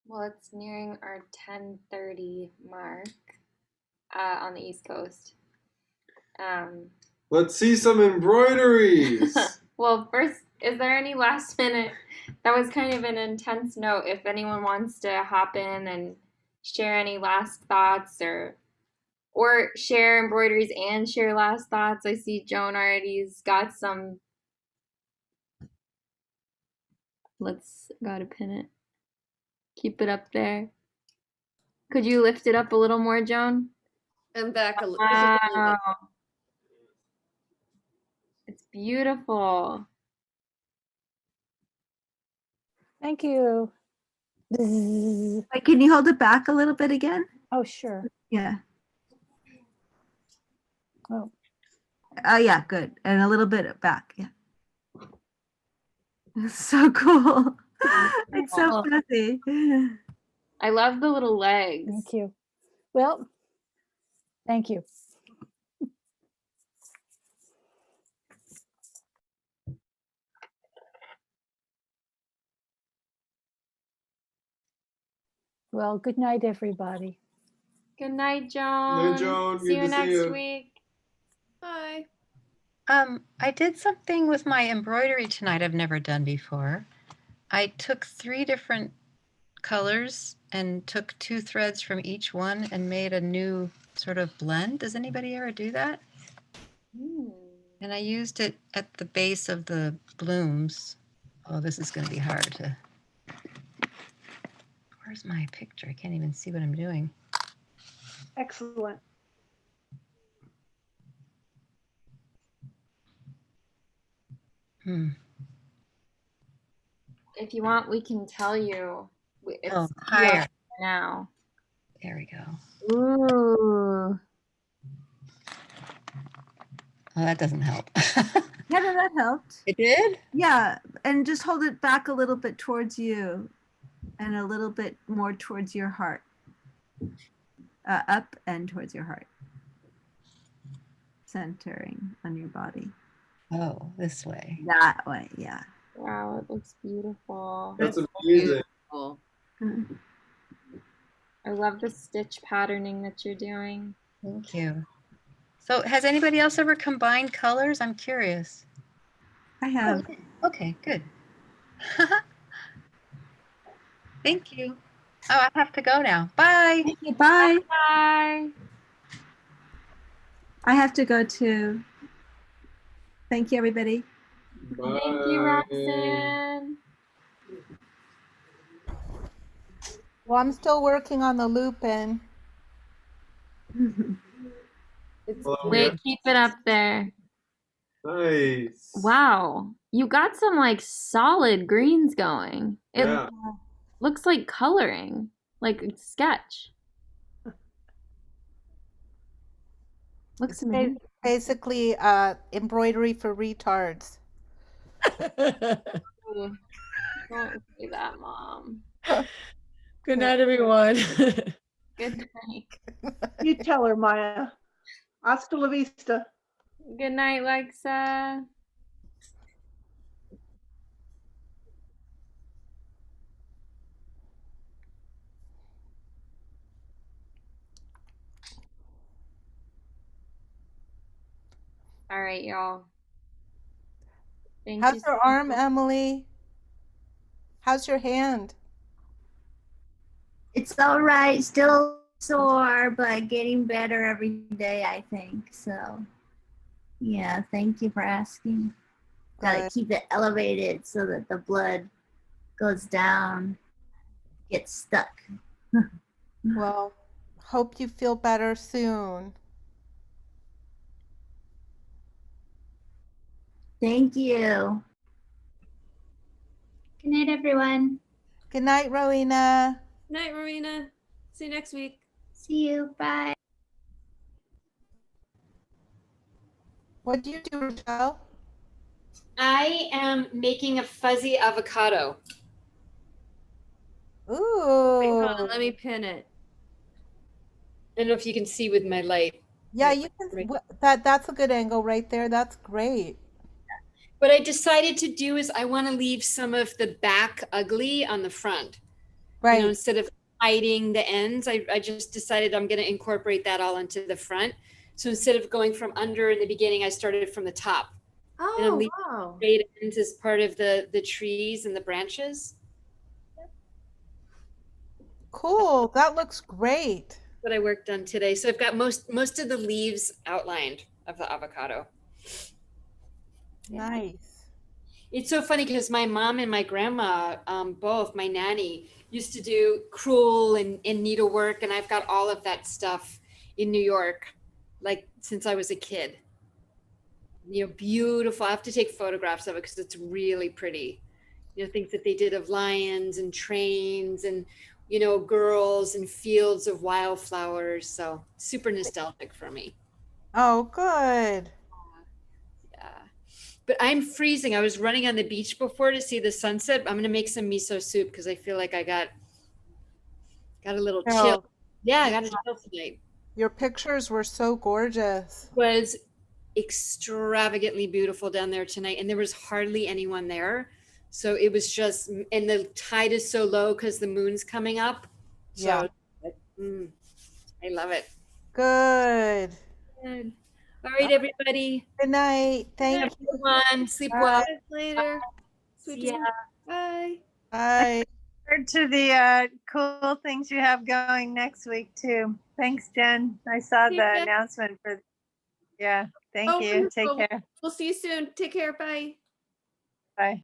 A: Well, it's nearing our 10:30 mark on the East Coast.
B: Let's see some embroideries.
A: Well, first, is there any last minute? That was kind of an intense note. If anyone wants to hop in and share any last thoughts or share embroideries and share last thoughts. I see Joan already's got some. Gotta pin it. Keep it up there. Could you lift it up a little more, Joan?
D: I'm back a little.
A: Wow. It's beautiful.
C: Thank you. Bzzz.
G: Wait, can you hold it back a little bit again?
C: Oh, sure.
G: Yeah.
C: Oh,
G: Oh, yeah, good. And a little bit back. Yeah. It's so cool. It's so fuzzy.
A: I love the little legs.
C: thank you. Well, thank you. Well, good night, everybody.
A: Good night, Joan.
B: Night, Joan.
A: See
B: Good
A: you
B: to see
A: next
B: you.
A: week.
D: Bye.
F: I did something with my embroidery tonight I've never done before. I took 3 different colors and took 2 threads from each one and made a new sort of blend. Does anybody ever do that? And I used it at the base of the blooms. Oh, this is going to be hard to. Where's my picture? I can't even see what I'm doing.
K: Excellent.
A: If you want, we can tell you. It's
F: Oh, higher.
A: now.
F: There we go.
A: Ooh.
F: Oh, that doesn't help.
G: Yeah, no, that helped.
F: It did?
G: Yeah, and just hold it back a little bit towards you and a little bit more towards your heart. Up and towards your heart. Centering on your body.
F: Oh, this way.
G: That way, yeah.
A: Wow, it looks beautiful.
B: That's
D: That's
B: amazing.
D: beautiful.
A: I love the stitch patterning that you're doing.
F: Thank you. So has anybody else ever combined colors? I'm curious.
G: I have.
F: Okay, good. Thank you. Oh, I have to go now. Bye.
G: Thank you. Bye.
A: Bye.
G: I have to go too. Thank you, everybody.
A: Thank you,
B: Bye.
A: Roxanne.
J: Well, I'm still working on the lupin.
B: Hello,
A: Wait,
B: yeah.
A: keep it up there.
B: Nice.
A: Wow, you got some like solid greens going. It
B: Yeah.
A: looks like coloring, like a sketch. Looks
J: It's
A: amazing.
J: basically embroidery for retards.
A: Ooh, don't say that, Mom.
L: Good night, everyone.
A: Good night.
K: You tell her, Maya. Hasta la vista.
A: Good night, Lexa. All right, y'all. Thank you
J: How's
A: so
J: your arm,
A: much.
J: Emily? How's your hand?
H: It's all right. Still sore, but getting better every day, I think. So, yeah, thank you for asking. Gotta
J: Good.
H: keep it elevated so that the blood goes down, gets stuck.
J: Well, hope you feel better soon.
H: Thank you. Good night, everyone.
J: Good night, Rowena.
D: Night, Marina. See you next week.
H: See you. Bye.
J: What do you do, Rochelle?
E: I am making a fuzzy avocado.
D: Wait, hold on,
J: Ooh.
D: let me pin it.
E: I don't know if you can see with my light.
J: Yeah, you can. That's a good angle right there. That's great.
E: What I decided to do is I want to leave some of the back ugly on the front.
J: Right.
E: Instead of hiding the ends, I just decided I'm going to incorporate that all into the front. So instead of going from under in the beginning, I started from the top. And I'm
D: Oh,
E: leaving
D: wow.
E: straight ends as part of the trees and the branches.
J: Cool. That looks great.
E: What I worked on today. So I've got most of the leaves outlined of the avocado.
J: Nice.
E: It's so funny because my mom and my grandma, both my nanny, used to do crewel and needlework, and I've got all of that stuff in New York, like since I was a kid. Beautiful. I have to take photographs of it because it's really pretty. Things that they did of lions and trains and girls and fields of wildflowers. So super nostalgic for me.
J: Oh, good.
E: Yeah. But I'm freezing. I was running on the beach before to see the sunset. I'm gonna make some miso soup because I feel like I got a little chill. Yeah, I got a chill tonight.
J: Your pictures were so gorgeous.
E: It was extravagantly beautiful down there tonight, and there was hardly anyone there. So it was just, and the tide is so low because the moon's coming up. So I love it.
J: Good.
E: Good. All right, everybody.
J: Good night. Thank you.
E: Everyone, sleep
J: Bye.
E: well.
D: Later. Sweet
E: See ya.
D: dreams. Bye.
J: Bye.
M: Forward to the cool things you have going next week too. Thanks, Jen. I saw
D: See
M: the
D: ya.
M: announcement for. Yeah, thank
D: Oh,
M: you. Take
D: wonderful.
M: care.
D: We'll see you soon. Take care. Bye.
M: Bye.